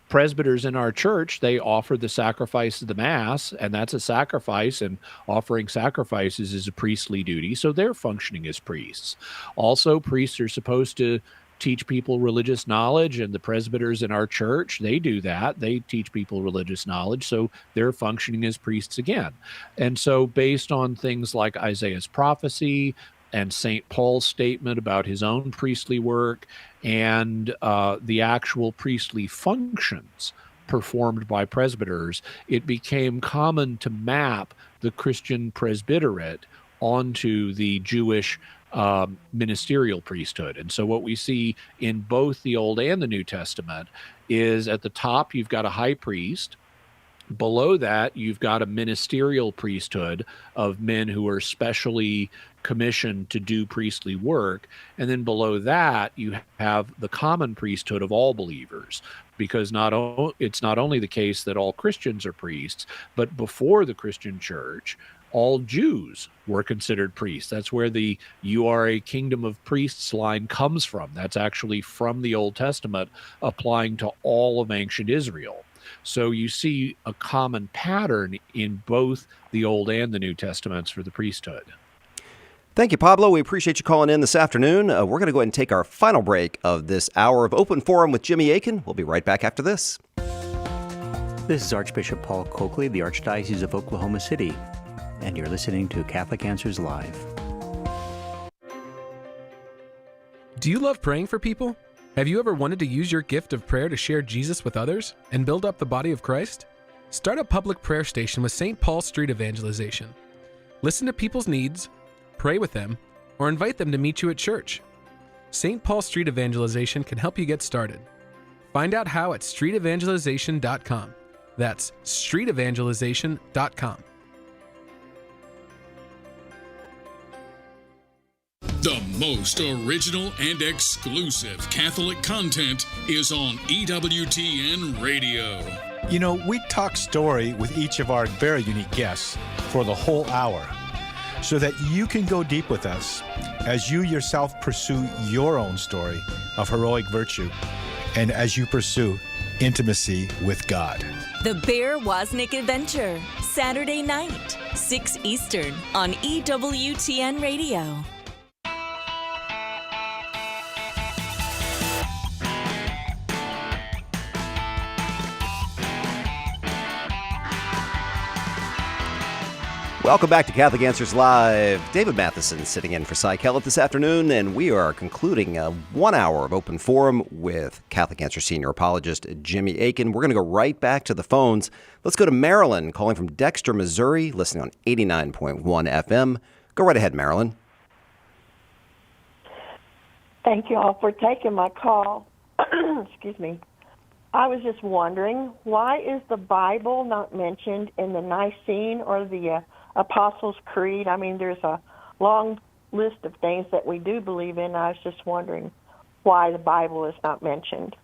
presbyters in our church, they offer the sacrifice of the Mass, and that's a sacrifice, and offering sacrifices is a priestly duty, so they're functioning as priests. Also, priests are supposed to teach people religious knowledge, and the presbyters in our church, they do that. They teach people religious knowledge, so they're functioning as priests again. And so based on things like Isaiah's prophecy and St. Paul's statement about his own priestly work and the actual priestly functions performed by presbyters, it became common to map the Christian presbyterate onto the Jewish ministerial priesthood. And so what we see in both the Old and the New Testament is at the top, you've got a high priest. Below that, you've got a ministerial priesthood of men who are specially commissioned to do priestly work. And then below that, you have the common priesthood of all believers, because it's not only the case that all Christians are priests, but before the Christian church, all Jews were considered priests. That's where the "you are a kingdom of priests" line comes from. That's actually from the Old Testament, applying to all of ancient Israel. So you see a common pattern in both the Old and the New Testaments for the priesthood. Thank you, Pablo. We appreciate you calling in this afternoon. We're going to go ahead and take our final break of this hour of Open Forum with Jimmy Akin. We'll be right back after this. This is Archbishop Paul Coakley, the Archdiocese of Oklahoma City, and you're listening to Catholic Answers Live. Do you love praying for people? Have you ever wanted to use your gift of prayer to share Jesus with others and build up the body of Christ? Start a public prayer station with St. Paul Street Evangelization. Listen to people's needs, pray with them, or invite them to meet you at church. St. Paul Street Evangelization can help you get started. Find out how at streetevangelization.com. That's streetevangelization.com. The most original and exclusive Catholic content is on EWTN Radio. You know, we talk story with each of our very unique guests for the whole hour, so that you can go deep with us as you yourself pursue your own story of heroic virtue and as you pursue intimacy with God. The Bear Wozniak Adventure, Saturday night, 6 Eastern on EWTN Radio. Welcome back to Catholic Answers Live. David Matheson sitting in for Cy Kellett this afternoon, and we are concluding 1 hour of Open Forum with Catholic Answers senior apologist Jimmy Akin. We're going to go right back to the phones. Let's go to Marilyn, calling from Dexter, Missouri, listening on 89.1 FM. Go right ahead, Marilyn. Thank you all for taking my call. Excuse me. I was just wondering, why is the Bible not mentioned in the Nicene or the Apostles' Creed? I mean, there's a long list of things that we do believe in. I was just wondering why the Bible is not mentioned.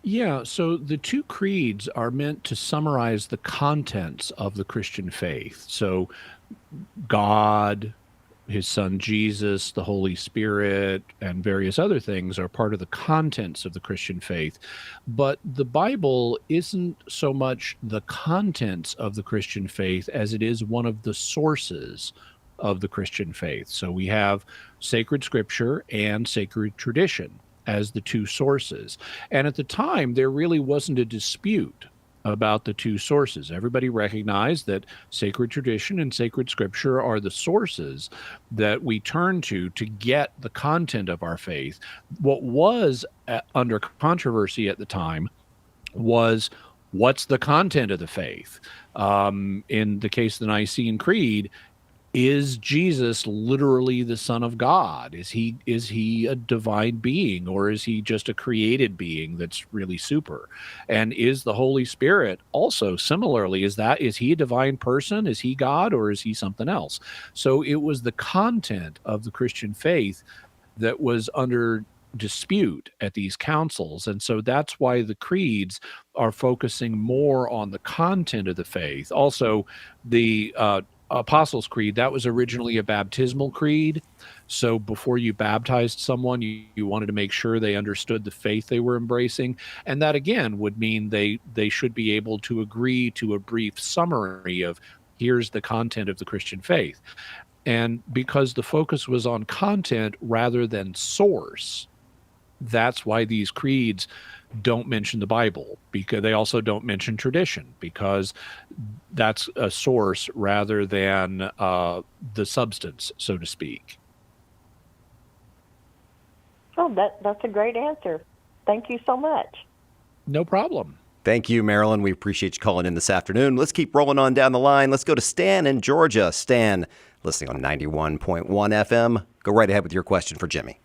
Yeah, so the two creeds are meant to summarize the contents of the Christian faith. So God, his son Jesus, the Holy Spirit, and various other things are part of the contents of the Christian faith. But the Bible isn't so much the contents of the Christian faith as it is one of the sources of the Christian faith. So we have sacred scripture and sacred tradition as the two sources. And at the time, there really wasn't a dispute about the two sources. Everybody recognized that sacred tradition and sacred scripture are the sources that we turn to get the content of our faith. What was under controversy at the time was, what's the content of the faith? In the case of the Nicene Creed, is Jesus literally the Son of God? Is he a divine being, or is he just a created being that's really super? And is the Holy Spirit also similarly, is he a divine person? Is he God, or is he something else? So it was the content of the Christian faith that was under dispute at these councils. And so that's why the creeds are focusing more on the content of the faith. Also, the Apostles' Creed, that was originally a baptismal creed. So before you baptized someone, you wanted to make sure they understood the faith they were embracing. And that, again, would mean they should be able to agree to a brief summary of, here's the content of the Christian faith. And because the focus was on content rather than source, that's why these creeds don't mention the Bible, because they also don't mention tradition, because that's a source rather than the substance, so to speak. Oh, that's a great answer. Thank you so much. No problem. Thank you, Marilyn. We appreciate you calling in this afternoon. Let's keep rolling on down the line. Let's go to Stan in Georgia. Stan, listening on 91.1 FM. Go right ahead with your question for Jimmy.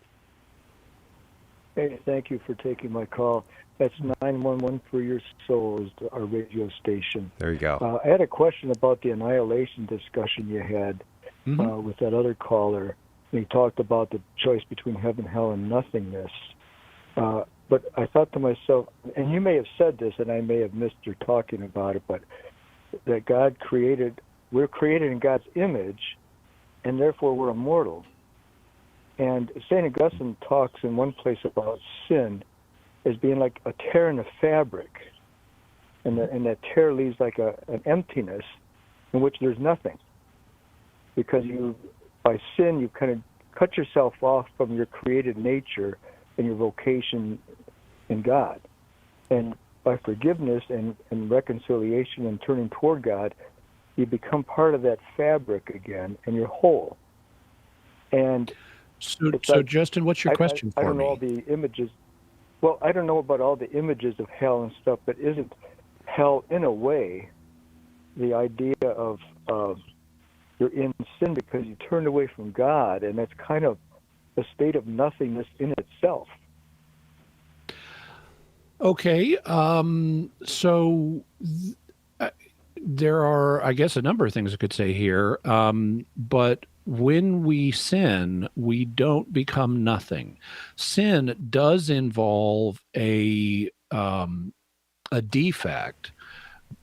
Hey, thank you for taking my call. That's 911 for your soul is our radio station. There you go. I had a question about the annihilation discussion you had with that other caller. And he talked about the choice between heaven, hell, and nothingness. But I thought to myself, and you may have said this, and I may have missed your talking about it, but that we're created in God's image, and therefore we're immortal. And St. Augustine talks in one place about sin as being like a tear in the fabric, and that tear leaves like an emptiness in which there's nothing. Because by sin, you kind of cut yourself off from your created nature and your vocation in God. And by forgiveness and reconciliation and turning toward God, you become part of that fabric again, and you're whole. And so Justin, what's your question for me? I don't know all the images. Well, I don't know about all the images of hell and stuff, but isn't hell, in a way, the idea of you're in sin because you turned away from God, and that's kind of a state of nothingness in itself. Okay, so there are, I guess, a number of things I could say here, but when we sin, we don't become nothing. Sin does involve a defect,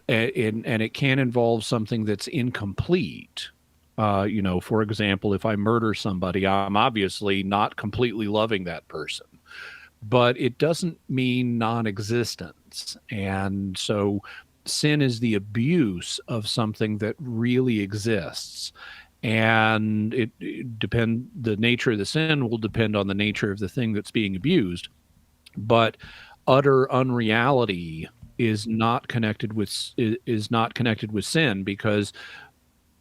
and it can involve something that's incomplete. For example, if I murder somebody, I'm obviously not completely loving that person, but it doesn't mean non-existence. And so sin is the abuse of something that really exists. And the nature of the sin will depend on the nature of the thing that's being abused. But utter unreality is not connected with sin, because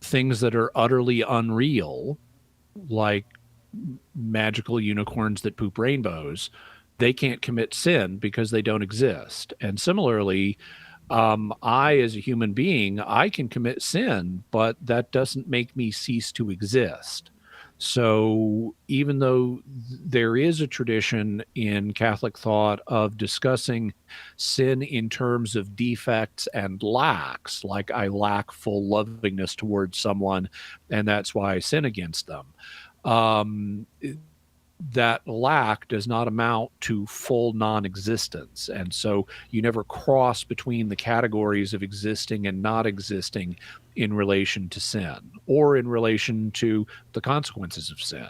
things that are utterly unreal, like magical unicorns that poop rainbows, they can't commit sin because they don't exist. And similarly, I, as a human being, I can commit sin, but that doesn't make me cease to exist. So even though there is a tradition in Catholic thought of discussing sin in terms of defects and lacks, like I lack full lovingness towards someone, and that's why I sin against them, that lack does not amount to full non-existence. And so you never cross between the categories of existing and not existing in relation to sin, or in relation to the consequences of sin.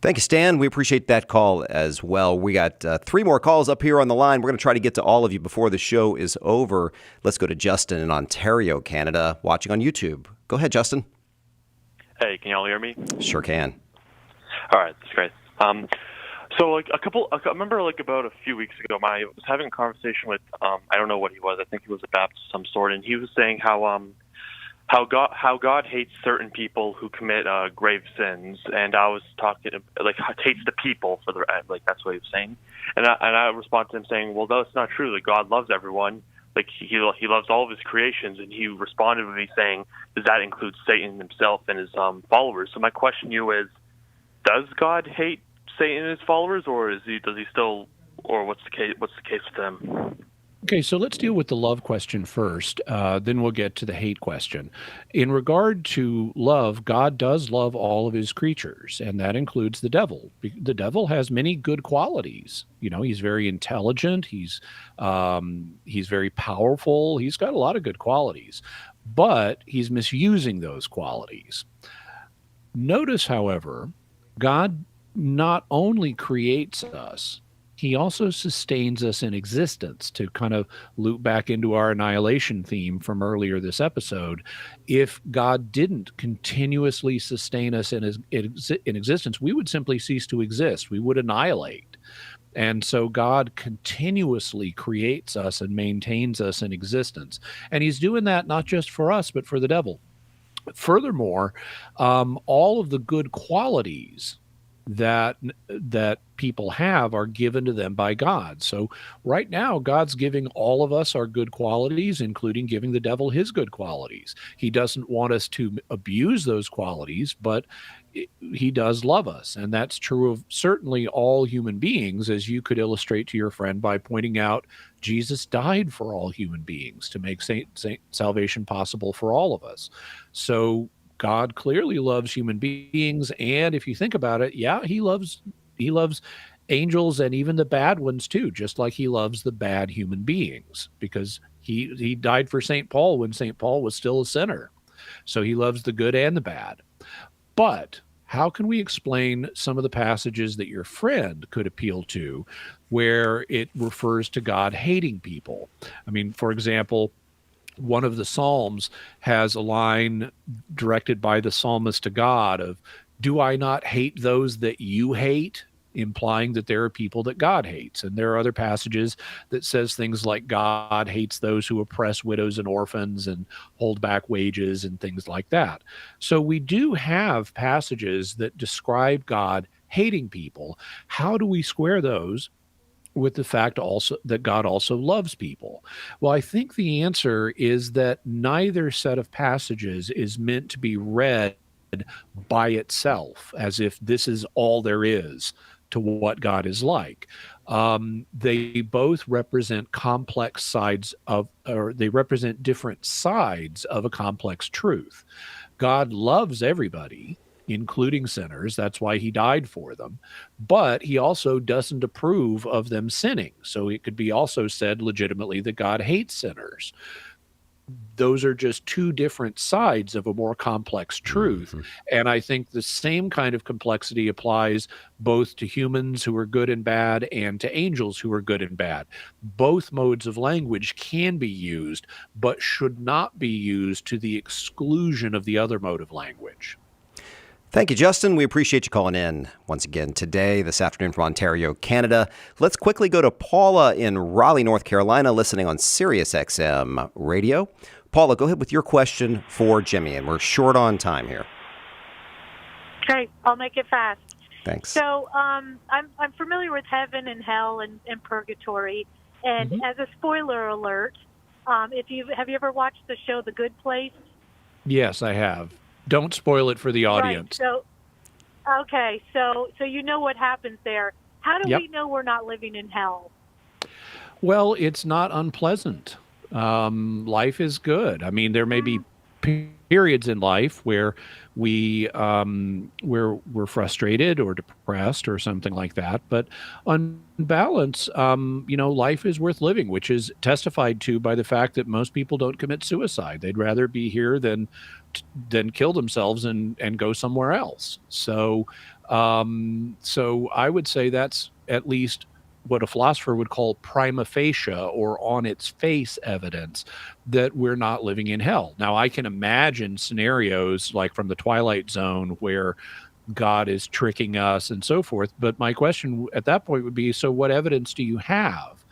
Thank you, Stan. We appreciate that call as well. We got 3 more calls up here on the line. We're going to try to get to all of you before the show is over. Let's go to Justin in Ontario, Canada, watching on YouTube. Go ahead, Justin. Hey, can y'all hear me? Sure can. All right, that's great. So, I remember about a few weeks ago, I was having a conversation with, I don't know what he was. I think he was a Baptist of some sort, and he was saying how God hates certain people who commit grave sins, and I was talking hates the people that's what he was saying, and I responded to him saying, well, that's not true. That God loves everyone. like he loves all of his creations, and he responded with me saying, does that include Satan himself and his followers? So my question to you is, does God hate Satan and his followers, or does he still, or what's the case with them? Okay, so let's deal with the love question first, then we'll get to the hate question. In regard to love, God does love all of his creatures, and that includes the devil. The devil has many good qualities. You know, he's very intelligent, he's very powerful, he's got a lot of good qualities, but he's misusing those qualities. Notice, however, God not only creates us, he also sustains us in existence. To kind of loop back into our annihilation theme from earlier this episode, if God didn't continuously sustain us in existence, we would simply cease to exist. We would annihilate. And so God continuously creates us and maintains us in existence. And he's doing that not just for us, but for the devil. Furthermore, all of the good qualities that people have are given to them by God. So right now, God's giving all of us our good qualities, including giving the devil his good qualities. He doesn't want us to abuse those qualities, but he does love us. And that's true of certainly all human beings, as you could illustrate to your friend by pointing out Jesus died for all human beings to make salvation possible for all of us. So God clearly loves human beings, and if you think about it, yeah, he loves angels and even the bad ones too, just like he loves the bad human beings, because he died for St. Paul when St. Paul was still a sinner. So he loves the good and the bad. But how can we explain some of the passages that your friend could appeal to where it refers to God hating people? I mean, for example, one of the Psalms has a line directed by the psalmist to God of, do I not hate those that you hate? Implying that there are people that God hates. And there are other passages that says things like God hates those who oppress widows and orphans and hold back wages and things like that. So we do have passages that describe God hating people. How do we square those with the fact also that God also loves people? Well, I think the answer is that neither set of passages is meant to be read by itself, as if this is all there is to what God is like. They both represent complex sides of, or they represent different sides of a complex truth. God loves everybody, including sinners. That's why he died for them. But he also doesn't approve of them sinning. So it could be also said legitimately that God hates sinners. Those are just two different sides of a more complex truth. Mm-hmm. And I think the same kind of complexity applies both to humans who are good and bad and to angels who are good and bad. Both modes of language can be used, but should not be used to the exclusion of the other mode of language. Thank you, Justin. We appreciate you calling in once again today, this afternoon from Ontario, Canada. Let's quickly go to Paula in Raleigh, North Carolina, listening on Sirius XM radio. Paula, go ahead with your question for Jimmy, and we're short on time here. Okay, I'll make it fast. Thanks. So I'm familiar with heaven and hell and purgatory, and as a spoiler alert, have you ever watched the show The Good Place? Yes, I have. Don't spoil it for the audience. Right, so you know what happens there. How do we know we're not living in hell? Well, it's not unpleasant. Life is good. I mean, there may be periods in life where we're frustrated or depressed or something like that. But on balance, life is worth living, which is testified to by the fact that most people don't commit suicide. They'd rather be here than kill themselves and go somewhere else. So I would say that's at least what a philosopher would call prima facie, or on its face, evidence that we're not living in hell. Now, I can imagine scenarios like from the Twilight Zone where God is tricking us and so forth. But my question at that point would be, so what evidence do you have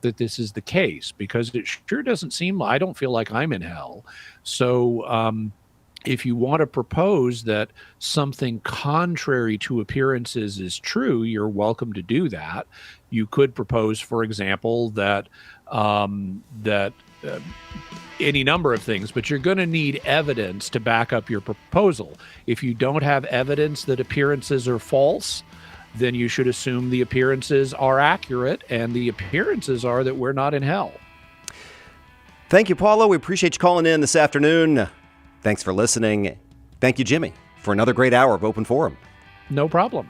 that this is the case? Because it sure doesn't seem, I don't feel like I'm in hell. So if you want to propose that something contrary to appearances is true, you're welcome to do that. You could propose, for example, that any number of things, but you're going to need evidence to back up your proposal. If you don't have evidence that appearances are false, then you should assume the appearances are accurate, and the appearances are that we're not in hell. Thank you, Paula. We appreciate you calling in this afternoon. Thanks for listening. Thank you, Jimmy, for another great hour of Open Forum. No problem.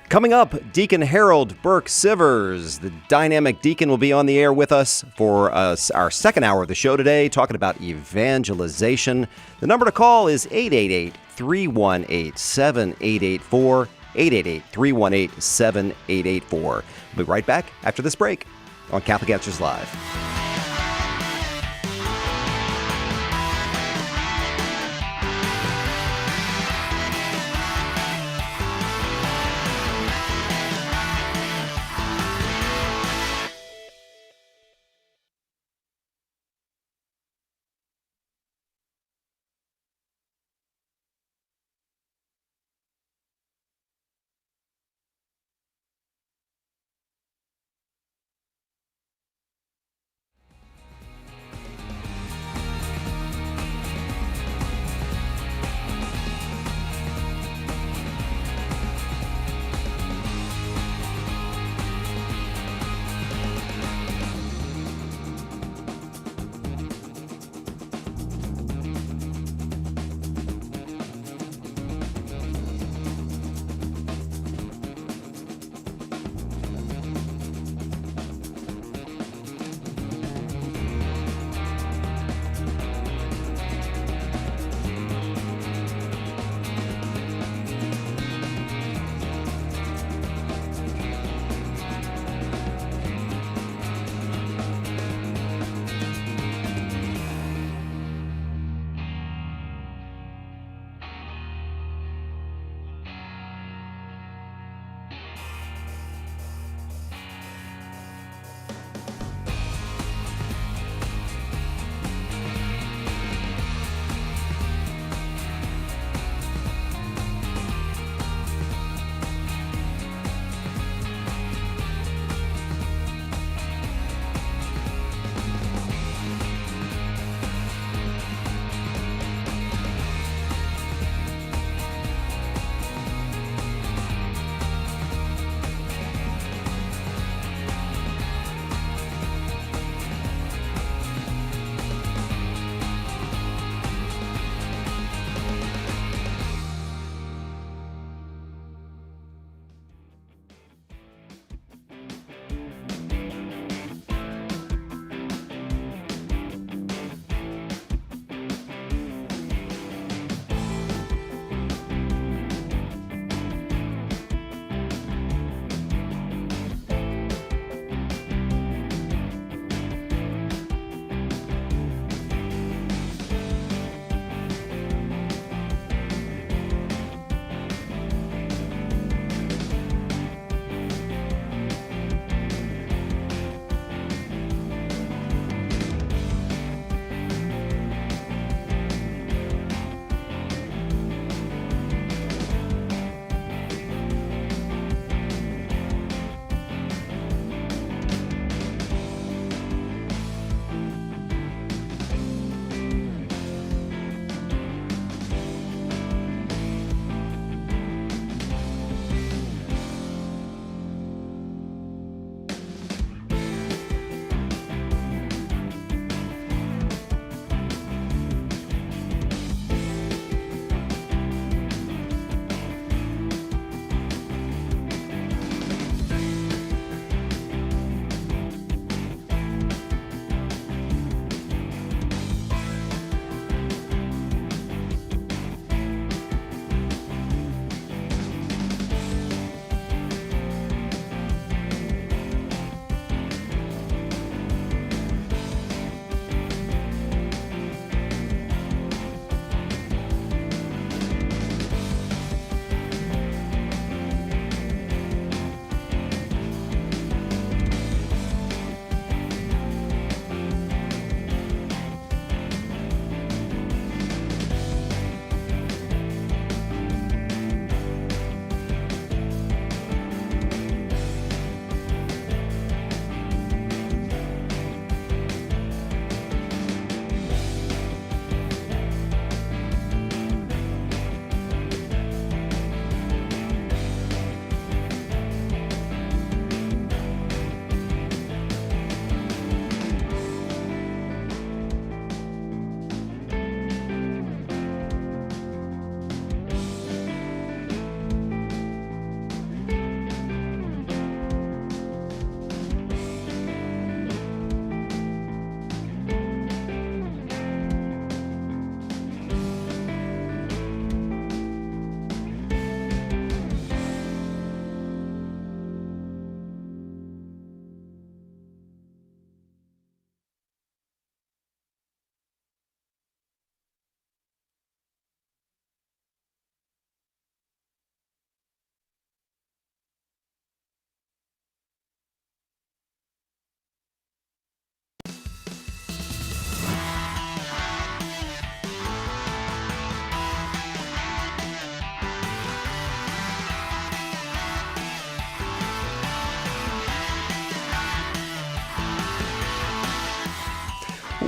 Coming up, Deacon Harold Burke-Sivers, the dynamic deacon, will be on the air with us for our second hour of the show today, talking about evangelization. The number to call is 888-318-7884, 888-318-7884. We'll be right back after this break on Catholic Answers Live.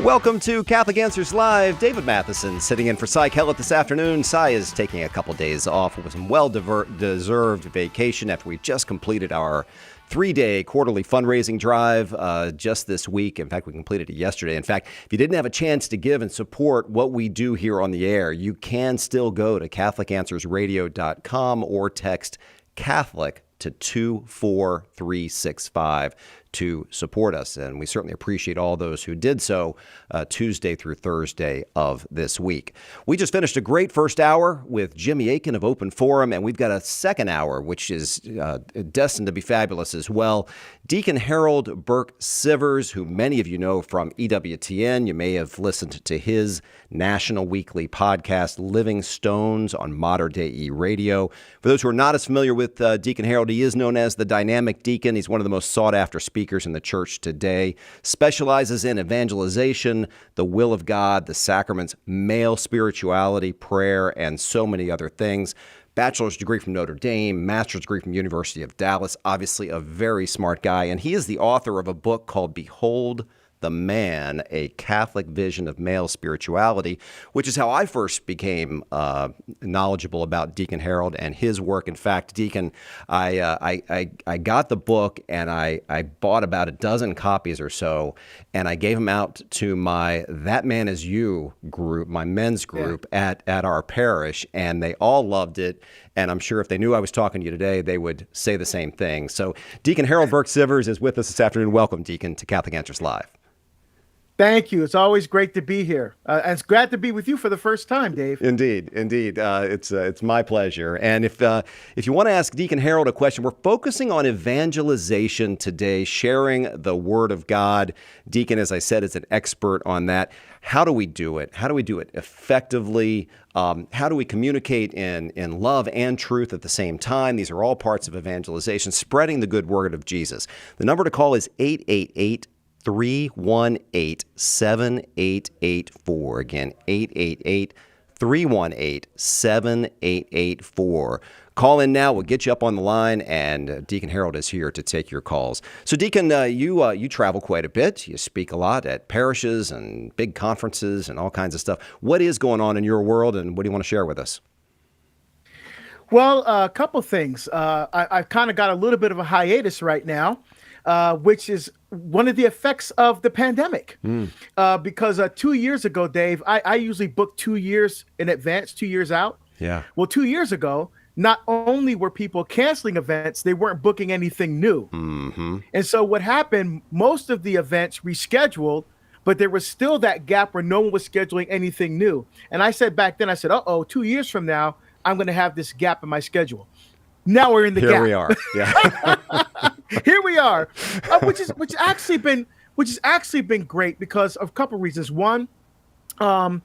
Welcome to Catholic Answers Live. David Matheson sitting in for Cy Kellett this afternoon. Cy is taking a couple days off with some well-deserved vacation after we just completed our 3-day quarterly fundraising drive just this week. In fact, we completed it yesterday. In fact, if you didn't have a chance to give and support what we do here on the air, you can still go to CatholicAnswersRadio.com or text Catholic to 24365 to support us. And we certainly appreciate all those who did so Tuesday through Thursday of this week. We just finished a great first hour with Jimmy Akin of Open Forum, and we've got a second hour, which is destined to be fabulous as well. Deacon Harold Burke-Sivers, who many of you know from EWTN. You may have listened to his national weekly podcast, Living Stones, on Modern Day E Radio. For those who are not as familiar with Deacon Harold, he is known as the Dynamic Deacon. He's one of the most sought-after speakers in the church today, specializes in evangelization, the will of God, the sacraments, male spirituality, prayer, and so many other things. Bachelor's degree from Notre Dame, master's degree from University of Dallas, obviously a very smart guy. And he is the author of a book called Behold the Man, a Catholic Vision of Male Spirituality, which is how I first became knowledgeable about Deacon Harold and his work. In fact, Deacon, I got the book and I bought about a dozen copies or so, and I gave them out to my That Man Is You group, my men's group at our parish, and they all loved it. And I'm sure if they knew I was talking to you today, they would say the same thing. So Deacon Harold Burke-Sivers is with us this afternoon. Welcome, Deacon, to Catholic Answers Live. Thank you. It's always great to be here. And it's glad to be with you for the first time, Dave. Indeed. It's my pleasure. And if you want to ask Deacon Harold a question, we're focusing on evangelization today, sharing the Word of God. Deacon, as I said, is an expert on that. How do we do it? How do we do it effectively? How do we communicate in love and truth at the same time? These are all parts of evangelization, spreading the good word of Jesus. The number to call is 888-318-7884. Again, 888-318-7884. Call in now. We'll get you up on the line, and Deacon Harold is here to take your calls. So, Deacon, you travel quite a bit. You speak a lot at parishes and big conferences and all kinds of stuff. What is going on in your world, and what do you want to share with us? Well, a couple things. I've kind of got a little bit of a hiatus right now, which is one of the effects of the pandemic. Because 2 years ago, Dave, I usually book 2 years in advance, 2 years out. Yeah. Well, 2 years ago, not only were people canceling events, they weren't booking anything new. Mm-hmm. And so what happened, most of the events rescheduled, but there was still that gap where no one was scheduling anything new. And I said back then, 2 years from now, I'm going to have this gap in my schedule. Now we're in the gap. Here we are. Yeah. Here we are, which has actually been great because of a couple reasons. One, I've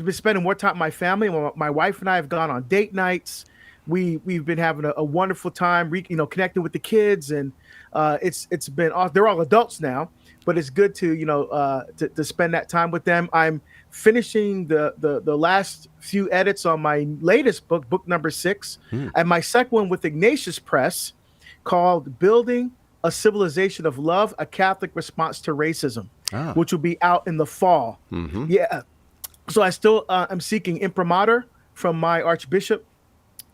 been spending more time with my family. My wife and I have gone on date nights. We've been having a wonderful time, connecting with the kids, and it's been awesome. They're all adults now, but it's good to to spend that time with them. I'm finishing the last few edits on my latest book number 6, and my second one with Ignatius Press, called Building a Civilization of Love, a Catholic Response to Racism, which will be out in the fall. Mm-hmm. Yeah. So I still am seeking imprimatur from my Archbishop.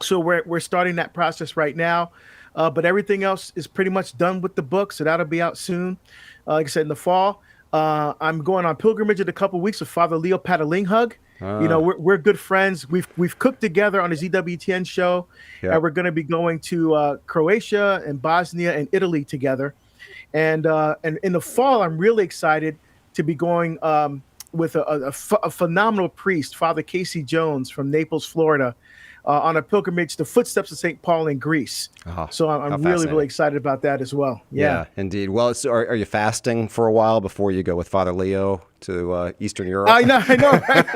So we're starting that process right now. But everything else is pretty much done with the book. So that'll be out soon. Like I said, in the fall. I'm going on pilgrimage in a couple of weeks with Father Leo Patalinghug. We're good friends. We've cooked together on his EWTN show, and we're going to be going to Croatia and Bosnia and Italy together. And in the fall, I'm really excited to be going with a phenomenal priest, Father Casey Jones from Naples, Florida, on a pilgrimage to footsteps of St. Paul in Greece. So I'm really excited about that as well. Yeah, indeed. Well, are you fasting for a while before you go with Father Leo to Eastern Europe? I know, right?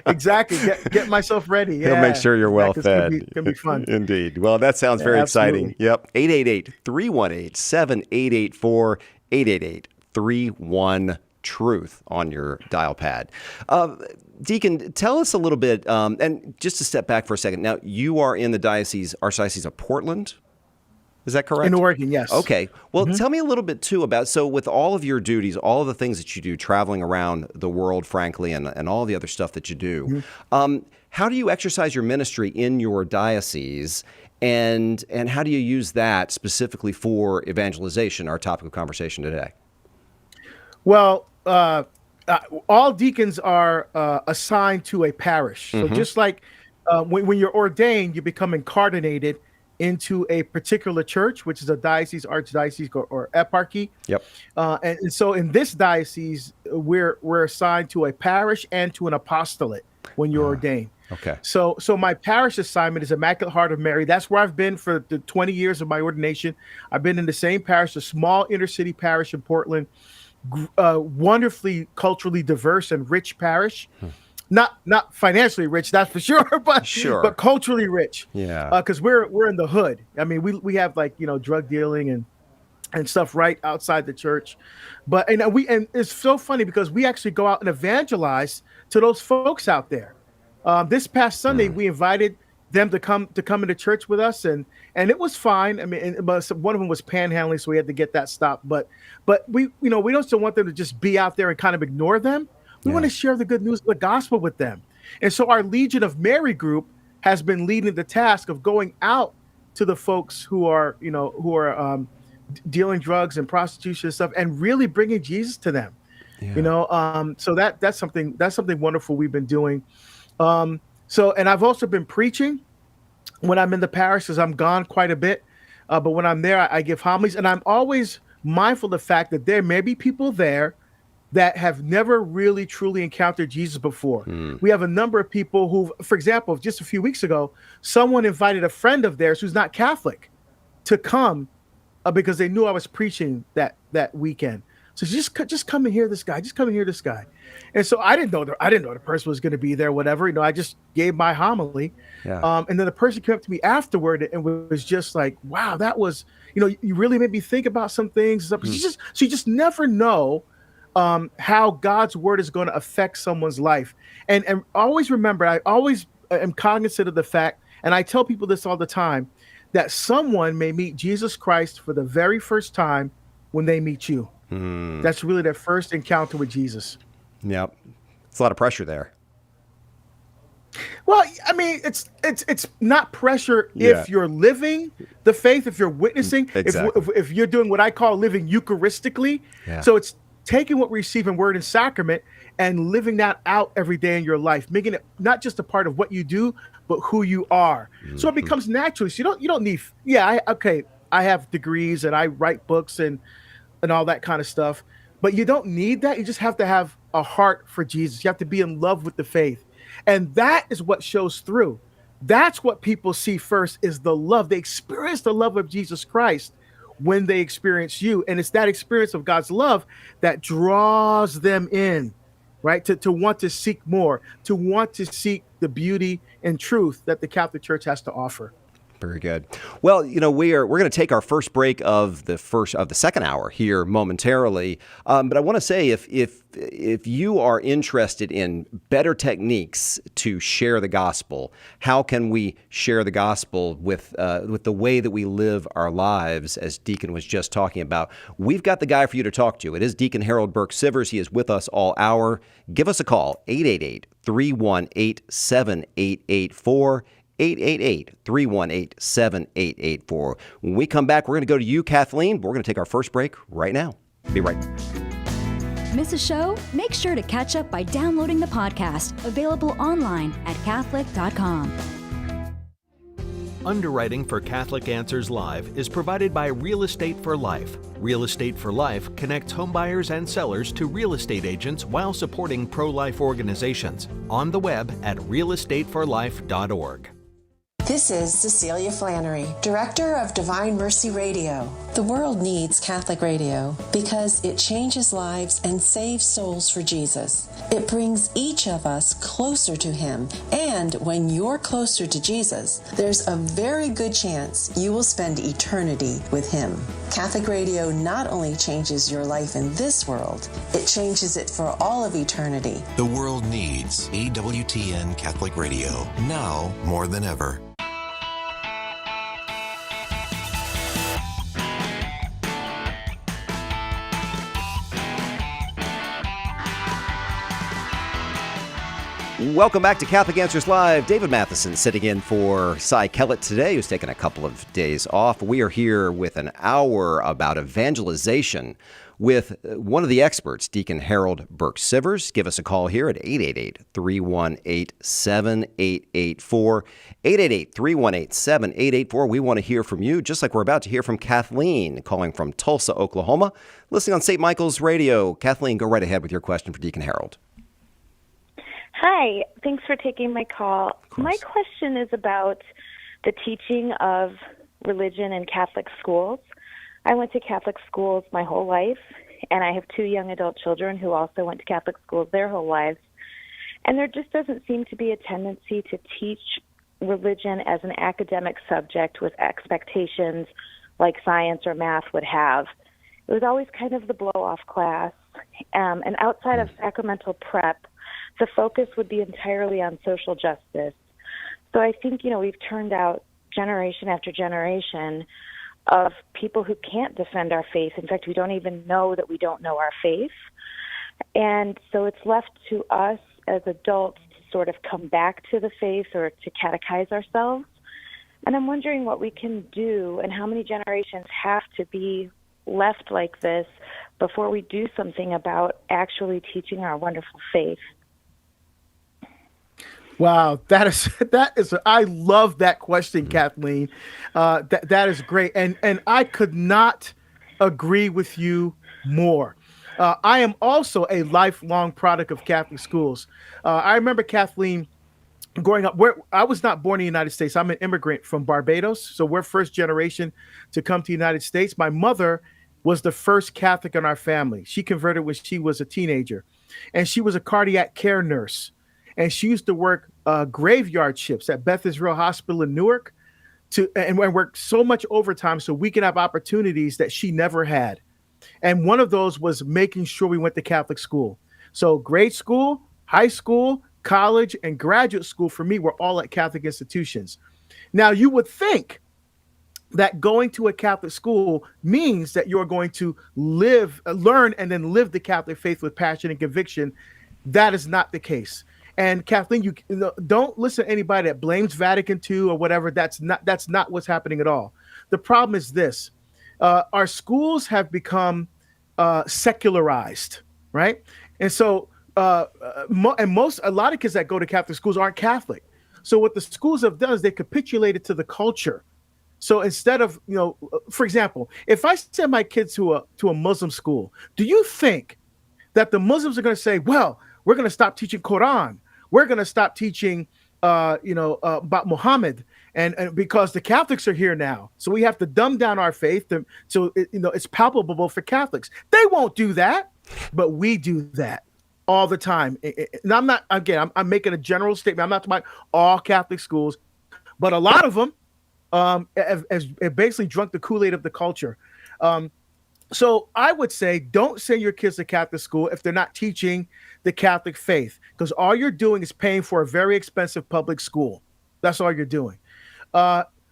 Exactly. Get myself ready. Yeah. He'll make sure you're well fed. It's gonna be fun. Indeed. Well, that sounds very exciting. Yep. 888-318-7884, 888-31-TRUTH on your dial pad. Deacon, tell us a little bit, and just to step back for a second. Now, you are in the Archdiocese of Portland? Is that correct? In Oregon, yes. Okay. Well, tell me a little bit, too, about, so with all of your duties, all of the things that you do, traveling around the world, frankly, and all the other stuff that you do, how do you exercise your ministry in your diocese, and how do you use that specifically for evangelization, our topic of conversation today? Well, all deacons are assigned to a parish. So just like when you're ordained, you become incarnated into a particular church, which is a diocese, archdiocese, or eparchy. Yep. And so in this diocese, we're assigned to a parish and to an apostolate when you're ordained. Okay. So my parish assignment is Immaculate Heart of Mary. That's where I've been for the 20 years of my ordination. I've been in the same parish, a small inner city parish in Portland, wonderfully culturally diverse and rich parish. Not financially rich, that's for sure, but culturally rich. Yeah. Because we're in the hood. I mean, we have like, drug dealing and stuff right outside the church. But and it's so funny because we actually go out and evangelize to those folks out there. This past Sunday, we invited them to come into church with us, and it was fine. I mean, but one of them was panhandling, so we had to get that stopped. But we don't still want them to just be out there and kind of ignore them. We want to share the good news of the gospel with them. And so our Legion of Mary group has been leading the task of going out to the folks who are dealing drugs and prostitution and stuff, and really bringing Jesus to them. Yeah. So that's something wonderful we've been doing. And I've also been preaching when I'm in the parish, because I'm gone quite a bit. But when I'm there, I give homilies, and I'm always mindful of the fact that there may be people there that have never really truly encountered Jesus before. We have a number of people who, for example, just a few weeks ago, someone invited a friend of theirs who's not Catholic to come because they knew I was preaching that weekend. So just come and hear this guy. Just come and hear this guy. And so I didn't know the person was going to be there, whatever. I just gave my homily. Yeah. And then the person came up to me afterward and was just like, wow, that was, you really made me think about some things. So you just never know how God's word is going to affect someone's life. And always remember, I always am cognizant of the fact, and I tell people this all the time, that someone may meet Jesus Christ for the very first time when they meet you. That's really their first encounter with Jesus. Yep. It's a lot of pressure there. Well, I mean, it's not pressure if you're living the faith, if you're witnessing, if you're doing what I call living Eucharistically. Yeah. So it's taking what we receive in word and sacrament and living that out every day in your life, making it not just a part of what you do, but who you are. So it becomes natural. So you don't need, I have degrees and I write books and all that kind of stuff, but you don't need that. You just have to have a heart for Jesus. You have to be in love with the faith. And that is what shows through. That's what people see first, is the love. They experience the love of Jesus Christ when they experience you. And it's that experience of God's love that draws them in, right? To want to seek more, to want to seek the beauty and truth that the Catholic Church has to offer. Very good. Well, we're going to take our first break of the second hour here momentarily. But I want to say, if you are interested in better techniques to share the gospel, how can we share the gospel with the way that we live our lives, as Deacon was just talking about? We've got the guy for you to talk to. It is Deacon Harold Burke-Sivers. He is with us all hour. Give us a call, 888-318-7884. 888-318-7884. When we come back, we're going to go to you, Kathleen, but we're going to take our first break right now. Be right back. Miss a show? Make sure to catch up by downloading the podcast, available online at Catholic.com. Underwriting for Catholic Answers Live is provided by Real Estate for Life. Real Estate for Life connects homebuyers and sellers to real estate agents while supporting pro-life organizations. On the web at realestateforlife.org. This is Cecilia Flannery, Director of Divine Mercy Radio. The world needs Catholic radio because it changes lives and saves souls for Jesus. It brings each of us closer to Him, and when you're closer to Jesus, there's a very good chance you will spend eternity with Him. Catholic radio not only changes your life in this world, it changes it for all of eternity. The world needs EWTN Catholic Radio, now more than ever. Welcome back to Catholic Answers Live. David Matheson sitting in for Cy Kellett today, who's taken a couple of days off. We are here with an hour about evangelization with one of the experts, Deacon Harold Burke-Sivers. Give us a call here at 888-318-7884, 888-318-7884. We want to hear from you, just like we're about to hear from Kathleen, calling from Tulsa, Oklahoma, listening on St. Michael's Radio. Kathleen, go right ahead with your question for Deacon Harold. Hi, thanks for taking my call. My question is about the teaching of religion in Catholic schools. I went to Catholic schools my whole life, and I have 2 young adult children who also went to Catholic schools their whole lives. And there just doesn't seem to be a tendency to teach religion as an academic subject with expectations like science or math would have. It was always kind of the blow-off class, and outside of sacramental prep, the focus would be entirely on social justice. So I think, we've turned out generation after generation of people who can't defend our faith. In fact, we don't even know that we don't know our faith. And so it's left to us as adults to sort of come back to the faith or to catechize ourselves. And I'm wondering what we can do and how many generations have to be left like this before we do something about actually teaching our wonderful faith. Wow, that is. I love that question, Kathleen. That is great, and I could not agree with you more. I am also a lifelong product of Catholic schools. I remember, Kathleen, growing up. I was not born in the United States. I'm an immigrant from Barbados, so we're first generation to come to the United States. My mother was the first Catholic in our family. She converted when she was a teenager, and she was a cardiac care nurse. And she used to work graveyard shifts at Beth Israel Hospital in Newark and work so much overtime so we could have opportunities that she never had. And one of those was making sure we went to Catholic school. So grade school, high school, college, and graduate school for me were all at Catholic institutions. Now, you would think that going to a Catholic school means that you're going to learn, and then live the Catholic faith with passion and conviction. That is not the case. And Kathleen, you don't listen to anybody that blames Vatican II or whatever. That's not what's happening at all. The problem is this: our schools have become secularized, right? And so, a lot of kids that go to Catholic schools aren't Catholic. So what the schools have done is they capitulated to the culture. So instead of, for example, if I send my kids to a Muslim school, do you think that the Muslims are going to say, well, we're going to stop teaching Quran, we're going to stop teaching, about Muhammad, and because the Catholics are here now, so we have to dumb down our faith so it's palpable for Catholics? They won't do that, but we do that all the time. And I'm not, again, I'm making a general statement. I'm not talking about all Catholic schools, but a lot of them have basically drunk the Kool-Aid of the culture. So I would say don't send your kids to Catholic school if they're not teaching the Catholic faith, because all you're doing is paying for a very expensive public school. That's all you're doing.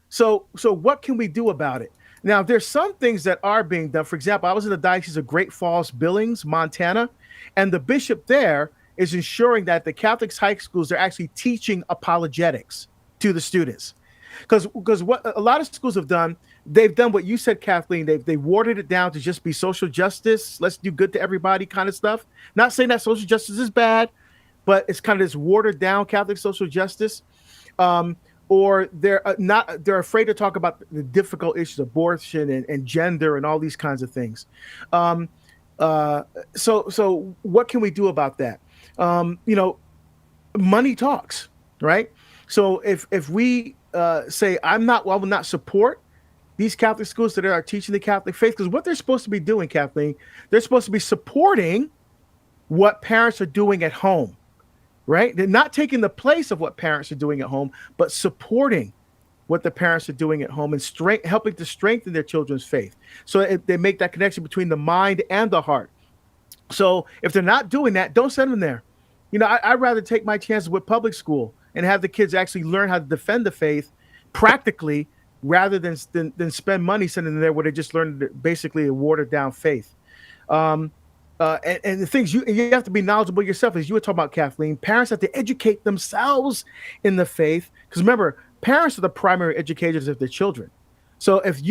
So what can we do about it? Now, there's some things that are being done. For example, I was in the Diocese of Great Falls, Billings, Montana, and the bishop there is ensuring that the Catholic high schools are actually teaching apologetics to the students. Because what a lot of schools have done, they've done what you said, Kathleen. They've watered it down to just be social justice. Let's do good to everybody kind of stuff. Not saying that social justice is bad, but it's kind of this watered down Catholic social justice. Or they're afraid to talk about the difficult issues of abortion and gender and all these kinds of things. So what can we do about that? Money talks, right? So if we say I will not support these Catholic schools that are teaching the Catholic faith, because what they're supposed to be doing, Kathleen, they're supposed to be supporting what parents are doing at home, right? They're not taking the place of what parents are doing at home, but supporting what the parents are doing at home and helping to strengthen their children's faith. So they make that connection between the mind and the heart. So if they're not doing that, don't send them there. I'd rather take my chances with public school and have the kids actually learn how to defend the faith practically, rather than spend money sending them there where they just learn basically a watered down faith. And the things you have to be knowledgeable yourself, as you were talking about, Kathleen. Parents have to educate themselves in the faith, because remember, parents are the primary educators of their children. So if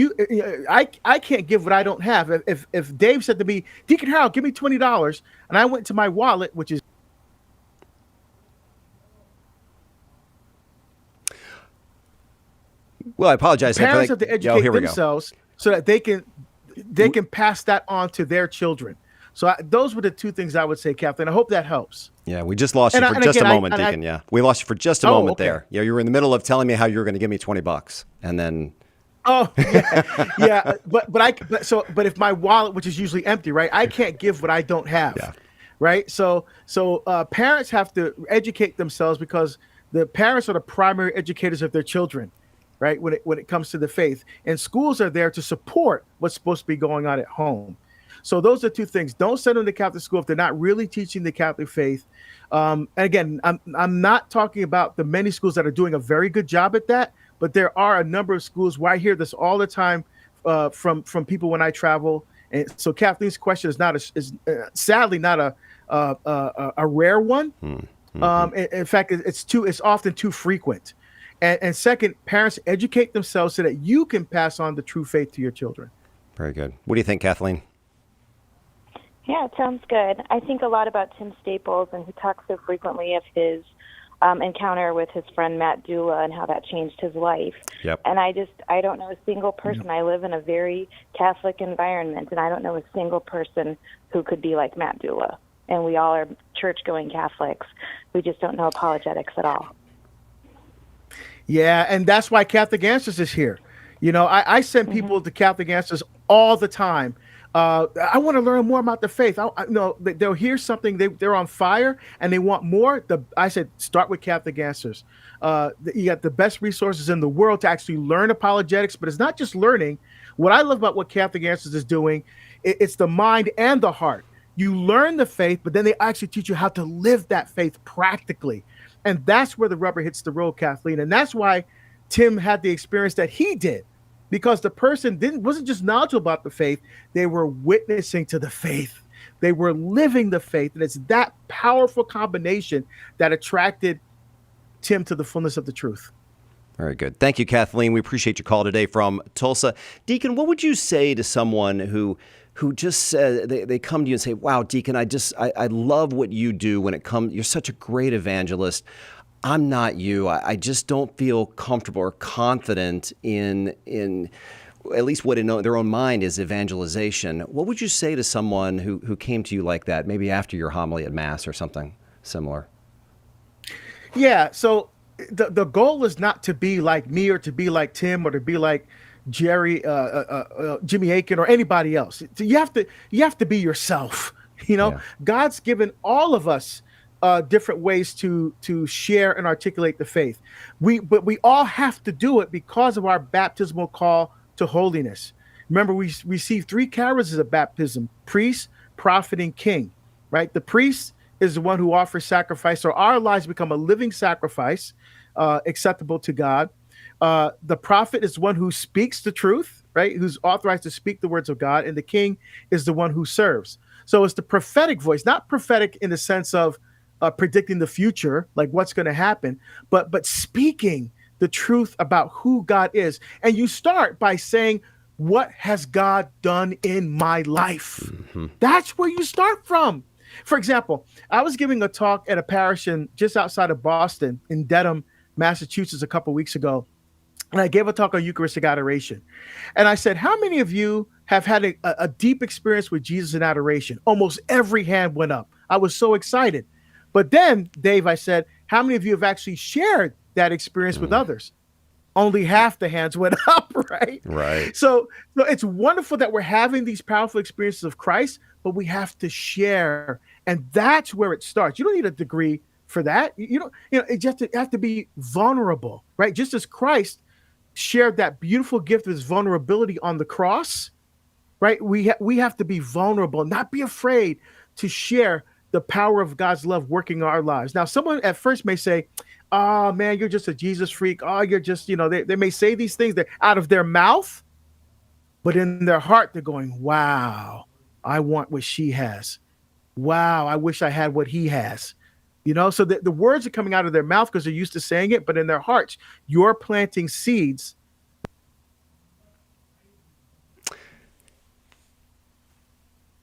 I can't give what I don't have. If Dave said to me, Deacon Harold, give me $20, and I went to my wallet, which is Well, I apologize. Parents have to educate themselves so that they can pass that on to their children. So those were the two things I would say, Kathleen. I hope that helps. Yeah, we just lost you for just a moment, Deacon. Yeah, we lost you for just a moment there. Yeah, you were in the middle of telling me how you were going to give me $20, and then. Oh yeah. But if my wallet, which is usually empty, right, I can't give what I don't have. Yeah. Right. So parents have to educate themselves, because the parents are the primary educators of their children, right? When it comes to the faith, and schools are there to support what's supposed to be going on at home. So those are two things. Don't send them to Catholic school if they're not really teaching the Catholic faith. And again, I'm not talking about the many schools that are doing a very good job at that, but there are a number of schools where I hear this all the time from people when I travel. And so Kathleen's question is sadly not a rare one. Mm-hmm. In fact, it's often too frequent. And second, parents educate themselves so that you can pass on the true faith to your children. Very good. What do you think, Kathleen? Yeah, it sounds good. I think a lot about Tim Staples, and he talks so frequently of his encounter with his friend Matt Dula and how that changed his life. Yep. And I don't know a single person. I live in a very Catholic environment, and I don't know a single person who could be like Matt Dula. And we all are church-going Catholics. We just don't know apologetics at all. Yeah, and that's why Catholic Answers is here. You know, I send people to Catholic Answers all the time. I want to learn more about the faith. They'll hear something, they're on fire, and they want more. I said, start with Catholic Answers. You got the best resources in the world to actually learn apologetics, but it's not just learning. What I love about what Catholic Answers is doing, it's the mind and the heart. You learn the faith, but then they actually teach you how to live that faith practically. And that's where the rubber hits the road, Kathleen. And that's why Tim had the experience that he did, because the person wasn't just knowledgeable about the faith, they were witnessing to the faith. They were living the faith. And it's that powerful combination that attracted Tim to the fullness of the truth. Very good. Thank you, Kathleen. We appreciate your call today from Tulsa. Deacon, what would you say to someone who just says, they come to you and say, wow, Deacon, I love what you do when it comes, you're such a great evangelist. I'm not you. I just don't feel comfortable or confident in at least what in their own mind is evangelization. What would you say to someone who came to you like that, maybe after your homily at Mass or something similar? Yeah, so the goal is not to be like me or to be like Tim or to be like Jimmy Akin or anybody else. You have to be yourself. You know, God's given all of us different ways to share and articulate the faith. But we all have to do it because of our baptismal call to holiness. Remember, we receive 3 charisms of baptism: priest, prophet, and king. Right? The priest is the one who offers sacrifice, so our lives become a living sacrifice, acceptable to God. The prophet is one who speaks the truth, right? Who's authorized to speak the words of God, and the king is the one who serves. So it's the prophetic voice, not prophetic in the sense of predicting the future, like what's going to happen, but speaking the truth about who God is. And you start by saying, what has God done in my life? Mm-hmm. That's where you start from. For example, I was giving a talk at a parish just outside of Boston in Dedham, Massachusetts, a couple weeks ago. And I gave a talk on Eucharistic adoration. And I said, how many of you have had a deep experience with Jesus in adoration? Almost every hand went up. I was so excited. But then, Dave, I said, how many of you have actually shared that experience with others? Only half the hands went up, right? Right. So it's wonderful that we're having these powerful experiences of Christ, but we have to share. And that's where it starts. You don't need a degree for that. You just have to be vulnerable, right? Just as Christ shared that beautiful gift of his vulnerability on the cross, right? We have to be vulnerable, not be afraid to share the power of God's love working in our lives. Now, someone at first may say, oh man, you're just a Jesus freak. Oh, you're just, they may say these things that out of their mouth, but in their heart, they're going, wow, I want what she has. wow, I wish I had what he has. So the words are coming out of their mouth because they're used to saying it, but in their hearts, you're planting seeds.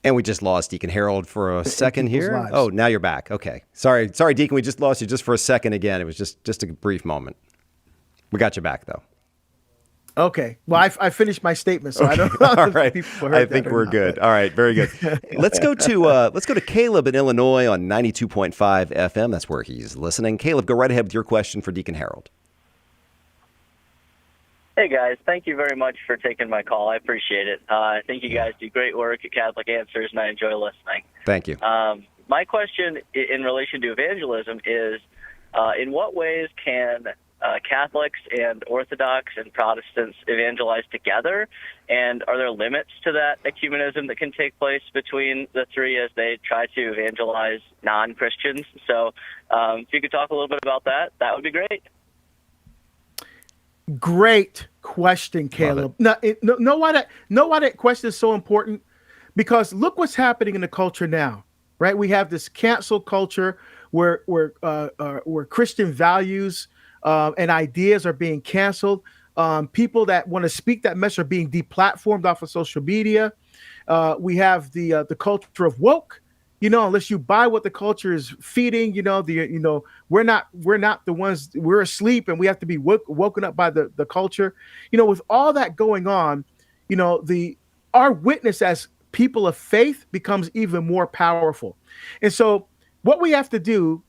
And we just lost Deacon Harold for a second here. lives. Oh, now you're back. Okay. Sorry, Deacon. We just lost you just for a second again. It was just a brief moment. We got you back, though. Okay. Well, I finished my statement, so Okay. I don't know. All right. People heard I that think or we're not, good. but- All right. Very good. Let's go to CALive in Illinois on 92.5 FM. That's where he's listening. CALive, go right ahead with your question for Deacon Harold. Hey, guys. Thank you very much for taking my call. I appreciate it. I think you guys do great work at Catholic Answers, and I enjoy listening. Thank you. My question in relation to evangelism is, in what ways can Catholics and Orthodox and Protestants evangelize together? And are there limits to that ecumenism that can take place between the three as they try to evangelize non-Christians? So if you could talk a little bit about that, that would be great. Great question, Caleb. Know why that question is so important? Because look what's happening in the culture now, right? We have this cancel culture where Christian values and ideas are being canceled. People that want to speak that message are being deplatformed off of social media. We have the culture of woke. Unless you buy what the culture is feeding, we're not the ones, we're asleep and we have to be woken up by the culture. With all that going on, our witness as people of faith becomes even more powerful. And so what we have to do,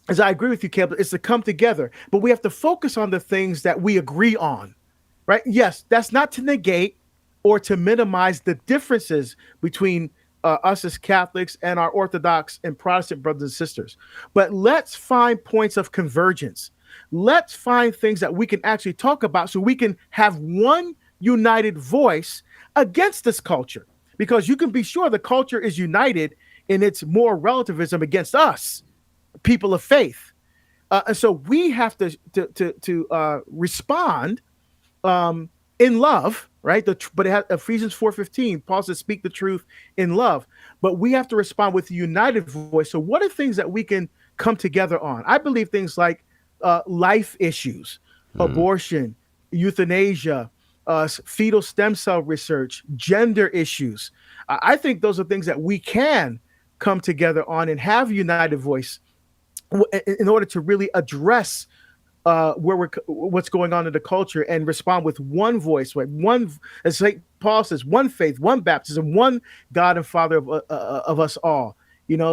as I agree with you, Caleb, is to come together, but we have to focus on the things that we agree on, right? Yes, that's not to negate or to minimize the differences between us as Catholics and our Orthodox and Protestant brothers and sisters. But let's find points of convergence. Let's find things that we can actually talk about so we can have one united voice against this culture. Because you can be sure the culture is united in its moral relativism against us, people of faith. And so we have to respond in love, right? But it has Ephesians 4:15, Paul says, speak the truth in love. But we have to respond with a united voice. So what are things that we can come together on? I believe things like life issues, abortion, euthanasia, fetal stem cell research, gender issues. I think those are things that we can come together on and have a united voice in order to really address what's going on in the culture and respond with one voice, right? One, as St. Paul says, one faith, one baptism, one God and Father of us all.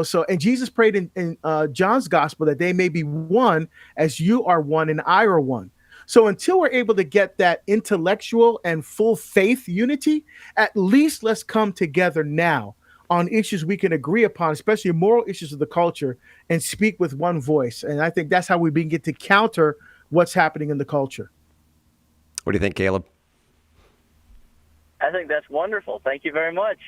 So, and Jesus prayed in John's gospel that they may be one as you are one and I are one. So until we're able to get that intellectual and full faith unity, at least let's come together now on issues we can agree upon, especially moral issues of the culture, and speak with one voice. And I think that's how we begin to counter what's happening in the culture. What do you think, Caleb? I think that's wonderful. Thank you very much.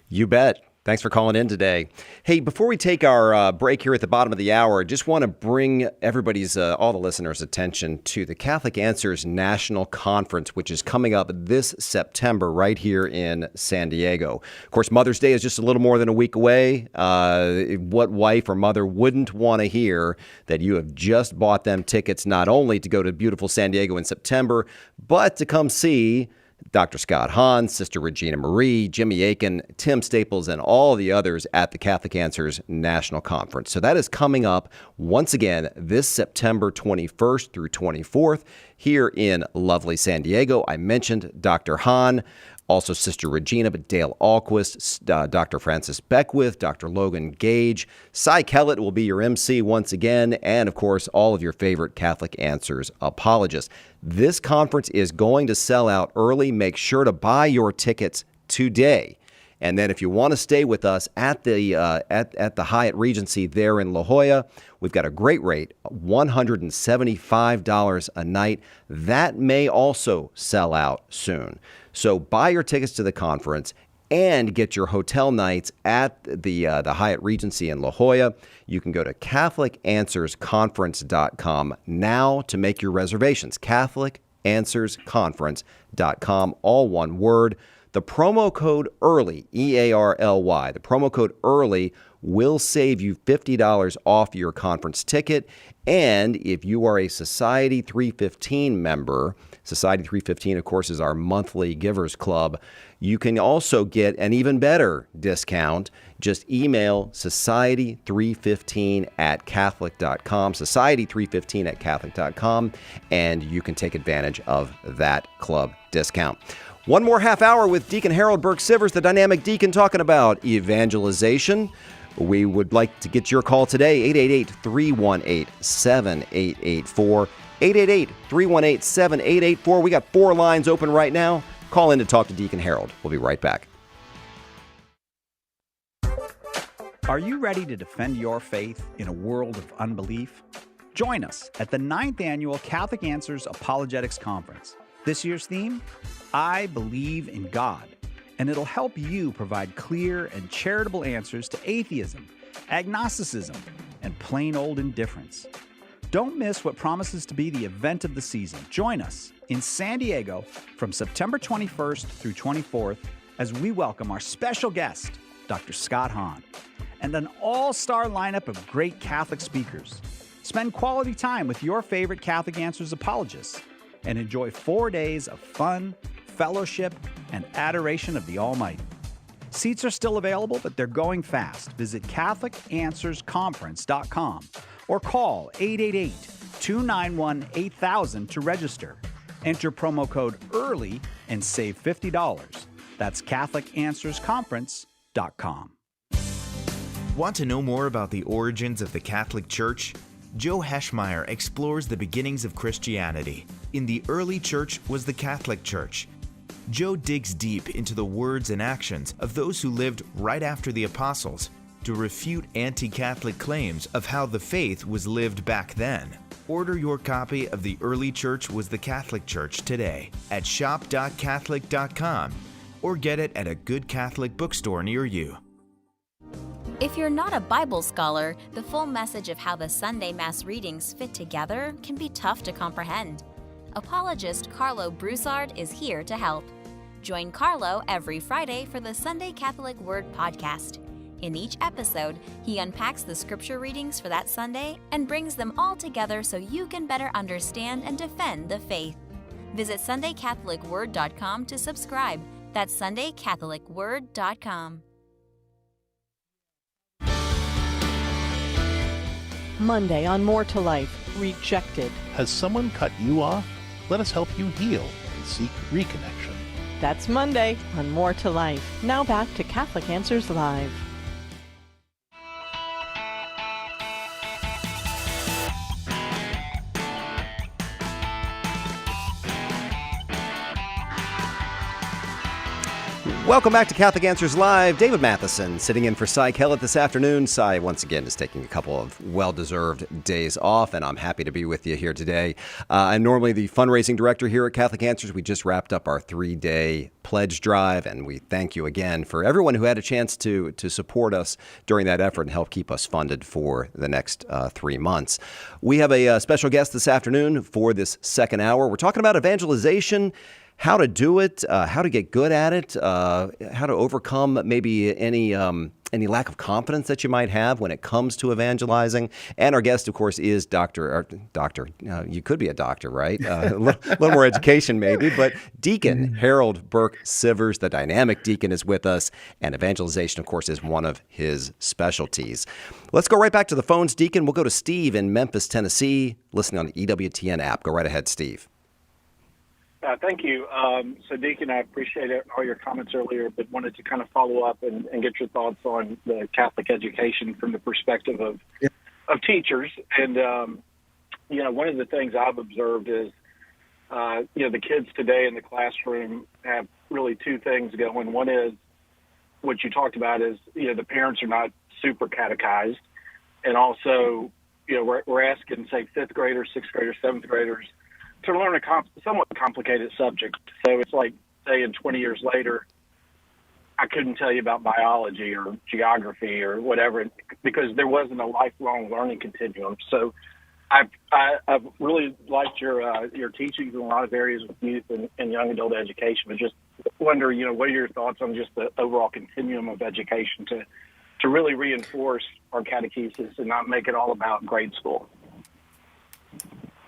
You bet. Thanks for calling in today. Hey, before we take our break here at the bottom of the hour, I just want to bring everybody's, all the listeners' attention to the Catholic Answers National Conference, which is coming up this September right here in San Diego. Of course, Mother's Day is just a little more than a week away. What wife or mother wouldn't want to hear that you have just bought them tickets not only to go to beautiful San Diego in September, but to come see Dr. Scott Hahn, Sister Regina Marie, Jimmy Akin, Tim Staples, and all the others at the Catholic Answers National Conference. So that is coming up once again this September 21st through 24th here in lovely San Diego. I mentioned Dr. Hahn, also Sister Regina, but Dale Ahlquist, Dr. Francis Beckwith, Dr. Logan Gage, Cy Kellett will be your MC once again, and of course, all of your favorite Catholic Answers apologists. This conference is going to sell out early. Make sure to buy your tickets today. And then if you want to stay with us at the Hyatt Regency there in La Jolla, we've got a great rate, $175 a night. That may also sell out soon. So buy your tickets to the conference and get your hotel nights at the Hyatt Regency in La Jolla. You can go to CatholicAnswersConference.com now to make your reservations. CatholicAnswersConference.com, all one word. The promo code EARLY, EARLY, the promo code EARLY will save you $50 off your conference ticket. And if you are a Society 315 member, Society 315, of course, is our monthly Givers Club, you can also get an even better discount. Just email society315@catholic.com, society315@catholic.com, and you can take advantage of that club discount. One more half hour with Deacon Harold Burke-Sivers, the dynamic deacon, talking about evangelization. We would like to get your call today, 888-318-7884, 888-318-7884. We got 4 lines open right now. Call in to talk to Deacon Harold. We'll be right back. Are you ready to defend your faith in a world of unbelief? Join us at the 9th Annual Catholic Answers Apologetics Conference. This year's theme, I Believe in God, and it'll help you provide clear and charitable answers to atheism, agnosticism, and plain old indifference. Don't miss what promises to be the event of the season. Join us in San Diego from September 21st through 24th as we welcome our special guest, Dr. Scott Hahn, and an all-star lineup of great Catholic speakers. Spend quality time with your favorite Catholic Answers apologists and enjoy 4 days of fun, fellowship, and adoration of the Almighty. Seats are still available, but they're going fast. Visit CatholicAnswersConference.com or call 888-291-8000 to register. Enter promo code EARLY and save $50. That's CatholicAnswersConference.com. Want to know more about the origins of the Catholic Church? Joe Heschmeyer explores the beginnings of Christianity. In the early church was the Catholic Church. Joe digs deep into the words and actions of those who lived right after the apostles to refute anti-Catholic claims of how the faith was lived back then. Order your copy of The Early Church Was the Catholic Church today at shop.catholic.com or get it at a good Catholic bookstore near you. If you're not a Bible scholar, the full message of how the Sunday Mass readings fit together can be tough to comprehend. Apologist Carlo Broussard is here to help. Join Carlo every Friday for the Sunday Catholic Word podcast. In each episode, he unpacks the scripture readings for that Sunday and brings them all together so you can better understand and defend the faith. Visit SundayCatholicWord.com to subscribe. That's SundayCatholicWord.com. Monday on More to Life, Rejected. Has someone cut you off? Let us help you heal and seek reconnection. That's Monday on More to Life. Now back to Catholic Answers Live. Welcome back to Catholic Answers Live. David Matheson sitting in for Cy Kellett this afternoon. Cy, once again, is taking a couple of well-deserved days off, and I'm happy to be with you here today. I'm normally the fundraising director here at Catholic Answers. We just wrapped up our 3-day pledge drive, and we thank you again for everyone who had a chance to support us during that effort and help keep us funded for the next 3 months. We have a special guest this afternoon for this second hour. We're talking about evangelization, how to do it, how to get good at it, how to overcome maybe any lack of confidence that you might have when it comes to evangelizing. And our guest, of course, is Doctor. You could be a doctor, right? A little more education maybe, but Deacon Harold Burke-Sivers, the dynamic deacon, is with us, and evangelization, of course, is one of his specialties. Let's go right back to the phones, Deacon. We'll go to Steve in Memphis, Tennessee, listening on the EWTN app. Go right ahead, Steve. Thank you. So, Deacon, I appreciate all your comments earlier, but wanted to kind of follow up and get your thoughts on the Catholic education from the perspective of teachers. And, one of the things I've observed is, the kids today in the classroom have really 2 things going. One is what you talked about is, the parents are not super catechized. And also, we're asking, say, 5th graders, 6th graders, 7th graders to learn a somewhat complicated subject. So it's like saying 20 years later, I couldn't tell you about biology or geography or whatever because there wasn't a lifelong learning continuum. So I've really liked your teachings in a lot of areas with youth and young adult education, but just wonder, what are your thoughts on just the overall continuum of education to really reinforce our catechesis and not make it all about grade school?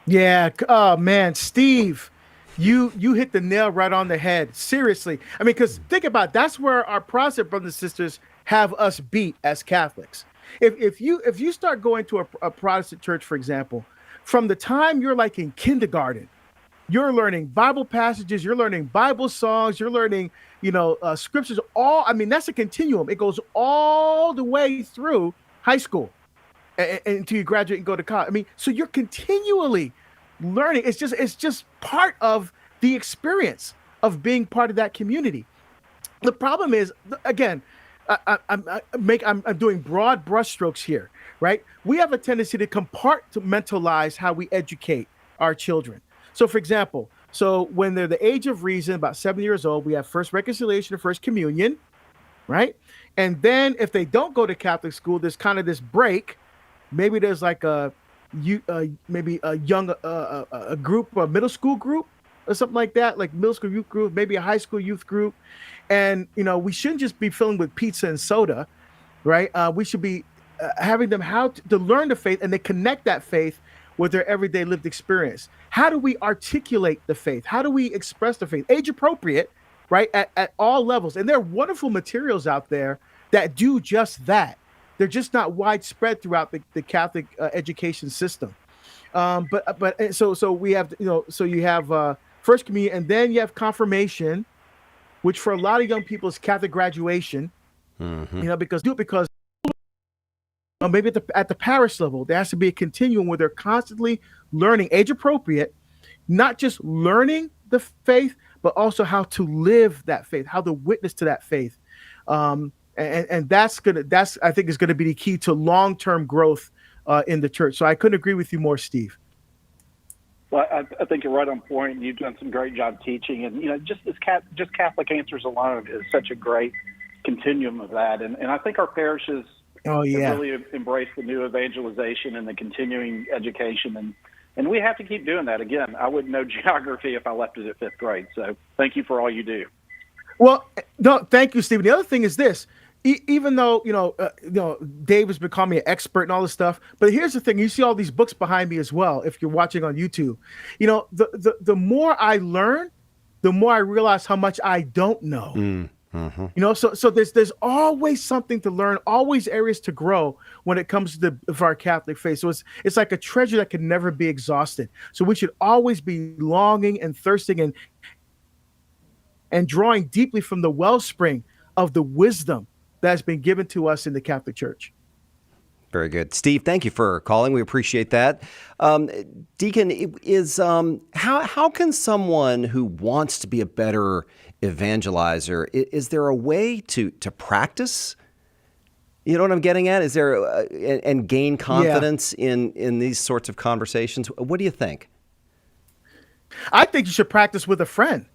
Yeah. Oh man, Steve, you hit the nail right on the head. Seriously. I mean, because think about it, that's where our Protestant brothers and sisters have us beat as Catholics. If you start going to a Protestant church, for example, from the time you're like in kindergarten, you're learning Bible passages, you're learning Bible songs, you're learning, scriptures. That's a continuum. It goes all the way through high school until you graduate and go to college. I mean, so you're continually learning. It's just part of the experience of being part of that community. The problem is, again, I'm doing broad brushstrokes here, right? We have a tendency to compartmentalize how we educate our children. So, for example, when they're the age of reason, about 7 years old, we have first reconciliation or first communion, right? And then if they don't go to Catholic school, there's kind of this break. Maybe there's like a group, a middle school group or something like that, like middle school youth group, maybe a high school youth group. And, we shouldn't just be filling with pizza and soda, right? We should be having them how to learn the faith, and they connect that faith with their everyday lived experience. How do we articulate the faith? How do we express the faith? Age appropriate, right? At all levels. And there are wonderful materials out there that do just that. They're just not widespread throughout the Catholic education system. So we have, so you have first communion, and then you have confirmation, which for a lot of young people is Catholic graduation. Mm-hmm. Because maybe at the parish level, there has to be a continuum where they're constantly learning, age appropriate, not just learning the faith, but also how to live that faith, how to witness to that faith. And that's I think is gonna be the key to long-term growth in the church. So I couldn't agree with you more, Steve. Well, I think you're right on point. You've done some great job teaching, and just Catholic Answers alone is such a great continuum of that. And I think our parishes have really embraced the new evangelization and the continuing education, and we have to keep doing that. Again, I wouldn't know geography if I left it at 5th grade. So thank you for all you do. Well, no, thank you, Stephen. The other thing is this. Even though Dave has become an expert and all this stuff, but here's the thing: you see all these books behind me as well. If you're watching on YouTube, the more I learn, the more I realize how much I don't know. Mm-hmm. So there's always something to learn, always areas to grow when it comes to our Catholic faith. So it's like a treasure that can never be exhausted. So we should always be longing and thirsting and drawing deeply from the wellspring of the wisdom that's been given to us in the Catholic Church. Very good. Steve, thank you for calling. We appreciate that. Deacon, how can someone who wants to be a better evangelizer, is there a way to practice? You know what I'm getting at? Is there and gain confidence in these sorts of conversations? What do you think? I think you should practice with a friend.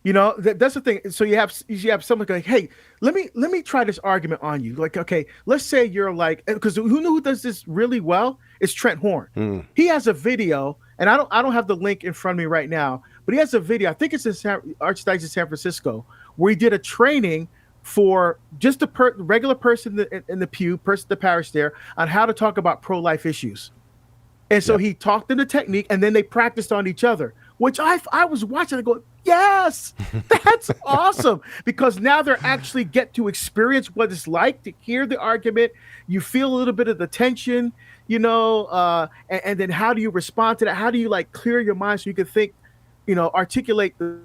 That's the thing. So you have someone going, hey, let me try this argument on you. Like, okay, let's say you're like, because who does this really well? It's Trent Horn. He has a video, and I don't have the link in front of me right now, but he has a video. I think it's in Archdiocese of San Francisco, where he did a training for just the regular person in the pew, the parish there, on how to talk about pro-life issues. And so he taught them the technique, and then they practiced on each other, which I was watching and going, yes, that's awesome. Because now they're actually get to experience what it's like to hear the argument. You feel a little bit of the tension, and then how do you respond to that? How do you clear your mind so you can think, articulate the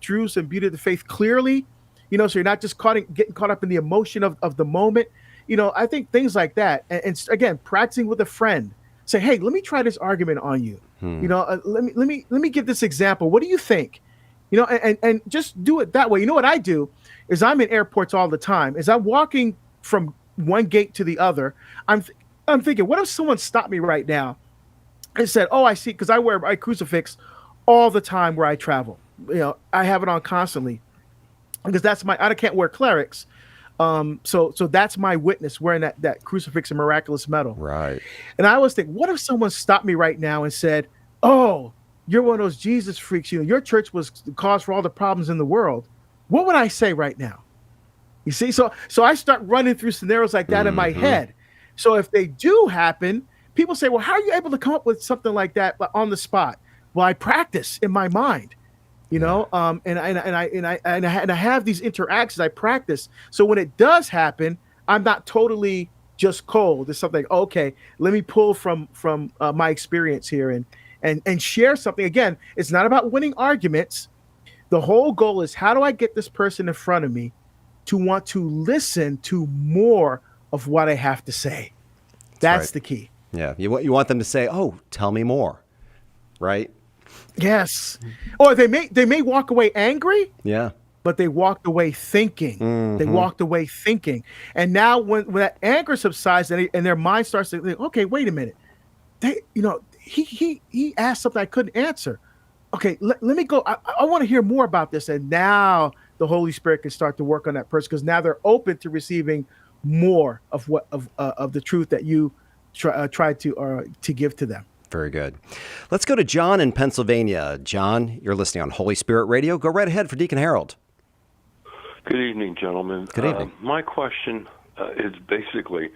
truths and beauty of the faith clearly, so you're not just getting caught up in the emotion of the moment. I think things like that. And again, practicing with a friend. Say, hey, let me try this argument on you. Let me give this example. What do you think? And just do it that way. You know what I do is I'm in airports all the time. As I'm walking from one gate to the other, I'm thinking, what if someone stopped me right now and said, oh, I see, because I wear a crucifix all the time where I travel. I have it on constantly because I can't wear clerics. So that's my witness, wearing that crucifix and miraculous medal. Right. And I always think, what if someone stopped me right now and said, oh, you're one of those Jesus freaks. Your church was the cause for all the problems in the world. What would I say right now? You see, so I start running through scenarios like that in my head. So if they do happen, people say, well, how are you able to come up with something like that on the spot? Well, I practice in my mind, and I have these interactions. I practice. So when it does happen, I'm not totally just cold. It's something, okay, let me pull from my experience here and share something. Again, it's not about winning arguments. The whole goal is, how do I get this person in front of me to want to listen to more of what I have to say? That's right. the key. Yeah. You want them to say, oh, tell me more. Right? Yes. Or they may walk away angry. Yeah. But they walked away thinking. They walked away thinking. And now when that anger subsides and their mind starts to think, okay, wait a minute. He asked something I couldn't answer. Okay, let me go. I want to hear more about this. And now the Holy Spirit can start to work on that person, because now they're open to receiving more of the truth that you try to give to them. Very good. Let's go to John in Pennsylvania. John, you're listening on Holy Spirit Radio. Go right ahead for Deacon Harold. Good evening, gentlemen. Good evening. My question is basically,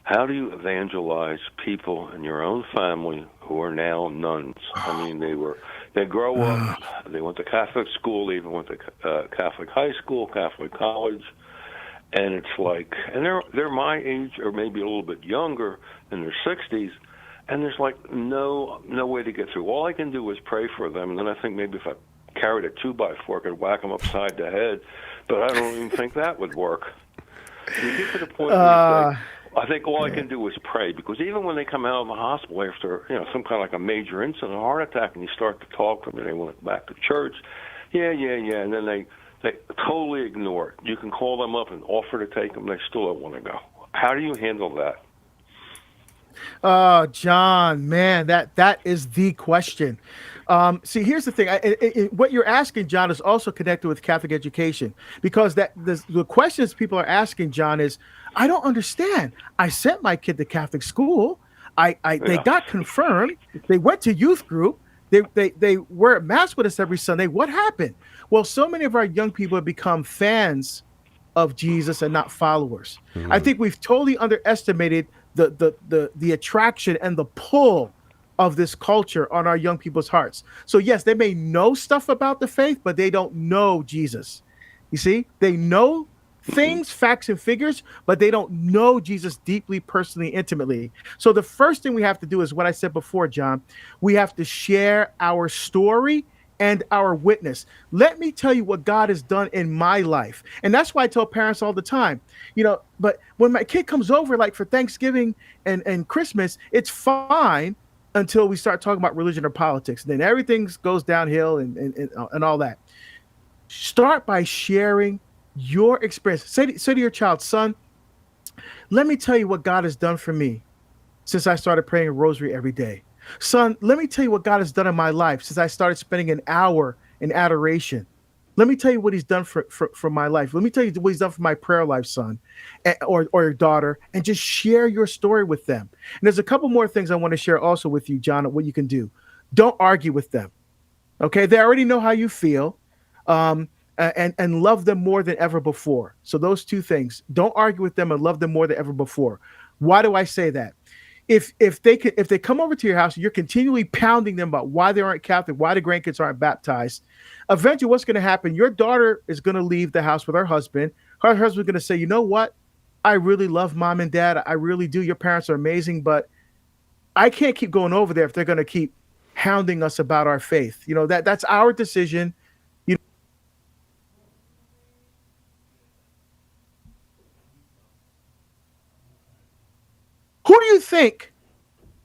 how do you evangelize people in your own family who are now nuns? I mean, they grow up, they went to Catholic school, they even went to Catholic high school, Catholic college, and it's like, and they're my age or maybe a little bit younger, in their 60s, and there's like no way to get through. All I can do is pray for them, and then I think maybe if I carried a 2x4, I could whack them upside the head, but I don't even think that would work. You get to the point where you say, I think all I can do is pray, because even when they come out of the hospital after some kind of like a major incident, a heart attack, and you start to talk to them, and they went back to church, and then they totally ignore it. You can call them up and offer to take them, they still don't want to go. How do you handle that? Oh, John, man, that is the question. See, here's the thing. What you're asking, John, is also connected with Catholic education, because the questions people are asking, John, is, I don't understand. I sent my kid to Catholic school. They got confirmed. They went to youth group. They were at mass with us every Sunday. What happened? Well, so many of our young people have become fans of Jesus and not followers. I think we've totally underestimated the attraction and the pull of this culture on our young people's hearts. So yes, they may know stuff about the faith, but they don't know Jesus. You see, they know things, facts and figures, but they don't know Jesus deeply, personally, intimately. So the first thing we have to do is what I said before, John. We have to share our story and our witness. Let me tell you what God has done in my life. And that's why I tell parents all the time, but when my kid comes over, like for Thanksgiving and Christmas, it's fine until we start talking about religion or politics. And then everything goes downhill and all that. Start by sharing your experience. Say to your child, son, let me tell you what God has done for me since I started praying a rosary every day. Son, let me tell you what God has done in my life since I started spending an hour in adoration. Let me tell you what he's done for my life. Let me tell you what he's done for my prayer life, son, or your daughter, and just share your story with them. And there's a couple more things I want to share also with you, John, what you can do. Don't argue with them. Okay? They already know how you feel, and love them more than ever before. So those two things. Don't argue with them and love them more than ever before. Why do I say that? If they come over to your house and you're continually pounding them about why they aren't Catholic, why the grandkids aren't baptized, eventually what's going to happen? Your daughter is going to leave the house with her husband. Her husband's going to say, you know what? I really love mom and dad. I really do. Your parents are amazing, but I can't keep going over there if they're going to keep hounding us about our faith. That's our decision. Who do you think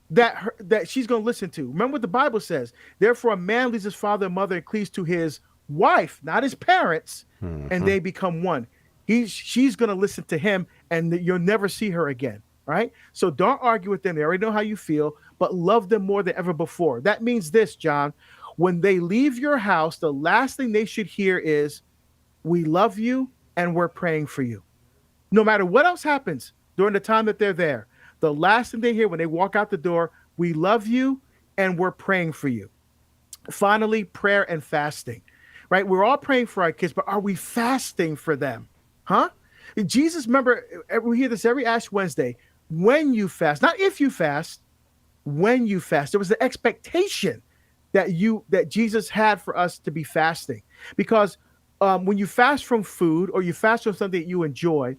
that she's going to listen to? Remember what the Bible says. Therefore, a man leaves his father and mother and cleaves to his wife, not his parents, and they become one. She's going to listen to him, and you'll never see her again, right? So don't argue with them. They already know how you feel, but love them more than ever before. That means this, John. When they leave your house, the last thing they should hear is, we love you and we're praying for you. No matter what else happens during the time that they're there, the last thing they hear when they walk out the door, we love you and we're praying for you. Finally, prayer and fasting. right? We're all praying for our kids, but are we fasting for them? Huh? Jesus, remember, we hear this every Ash Wednesday. When you fast, not if you fast, when you fast. There was the expectation that Jesus had for us to be fasting, because when you fast from food or you fast from something that you enjoy,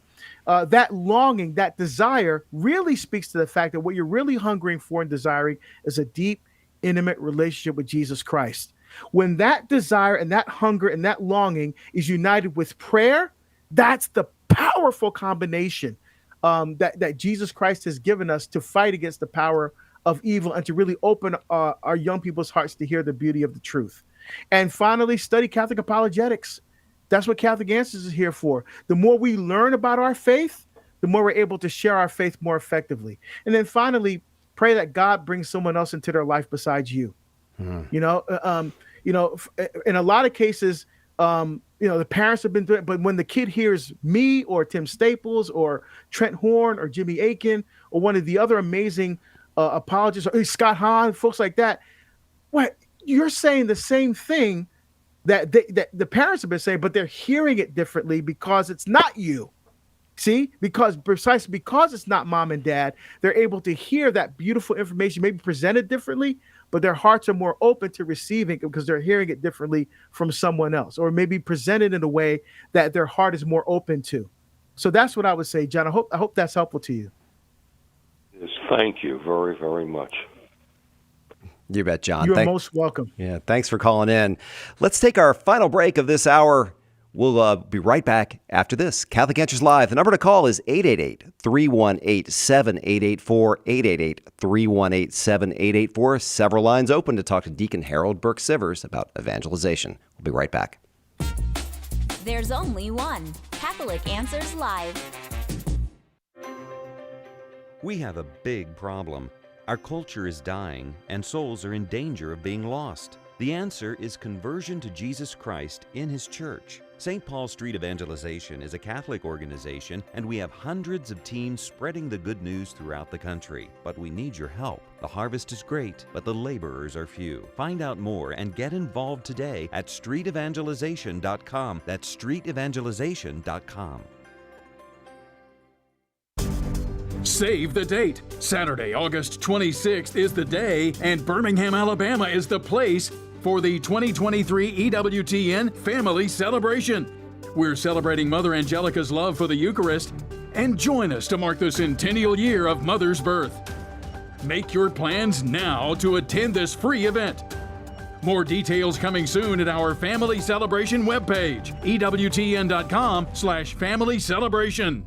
that longing, that desire really speaks to the fact that what you're really hungering for and desiring is a deep, intimate relationship with Jesus Christ. When that desire and that hunger and that longing is united with prayer, that's the powerful combination that Jesus Christ has given us to fight against the power of evil and to really open our young people's hearts to hear the beauty of the truth. And finally, study Catholic apologetics. That's what Catholic Answers is here for. The more we learn about our faith, the more we're able to share our faith more effectively. And then finally, pray that God brings someone else into their life besides you. In a lot of cases, the parents have been doing it, but when the kid hears me or Tim Staples or Trent Horn or Jimmy Akin or one of the other amazing apologists, or Scott Hahn, folks like that, what you're saying the same thing that the parents have been saying, but they're hearing it differently because it's not you. See, precisely because it's not mom and dad, they're able to hear that beautiful information, maybe presented differently, but their hearts are more open to receiving it because they're hearing it differently from someone else, or maybe presented in a way that their heart is more open to. So that's what I would say, John. I hope that's helpful to you. Yes, thank you very, very much. You bet, John. You're most welcome. Yeah, thanks for calling in. Let's take our final break of this hour. We'll be right back after this. Catholic Answers Live. The number to call is 888-318-7884, 888-318-7884. Several lines open to talk to Deacon Harold Burke-Sivers about evangelization. We'll be right back. There's only one Catholic Answers Live. We have a big problem. Our culture is dying, and souls are in danger of being lost. The answer is conversion to Jesus Christ in His church. St. Paul Street Evangelization is a Catholic organization, and we have hundreds of teams spreading the good news throughout the country. But we need your help. The harvest is great, but the laborers are few. Find out more and get involved today at streetevangelization.com. That's streetevangelization.com. Save the date. Saturday, August 26th is the day, and Birmingham, Alabama is the place for the 2023 EWTN Family Celebration. We're celebrating Mother Angelica's love for the Eucharist, and join us to mark the centennial year of Mother's birth. Make your plans now to attend this free event. More details coming soon at our Family Celebration webpage, EWTN.com/Family Celebration.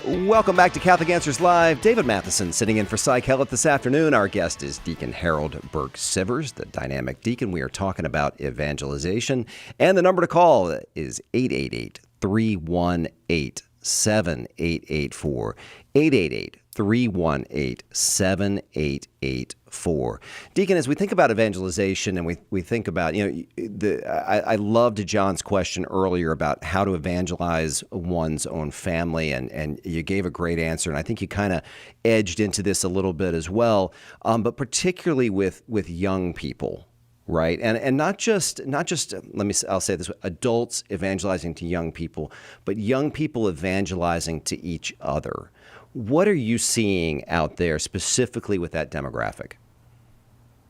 Welcome back to Catholic Answers Live. David Matheson sitting in for Cy Kellett this afternoon. Our guest is Deacon Harold Burke-Sivers, the dynamic deacon. We are talking about evangelization. And the number to call is 888-318-7884. 888-318-7884. Deacon, as we think about evangelization and we think about, I loved John's question earlier about how to evangelize one's own family, and you gave a great answer, and I think you kind of edged into this a little bit as well, but particularly with young people. Right. And not just I'll say this, adults evangelizing to young people, but young people evangelizing to each other. What are you seeing out there specifically with that demographic?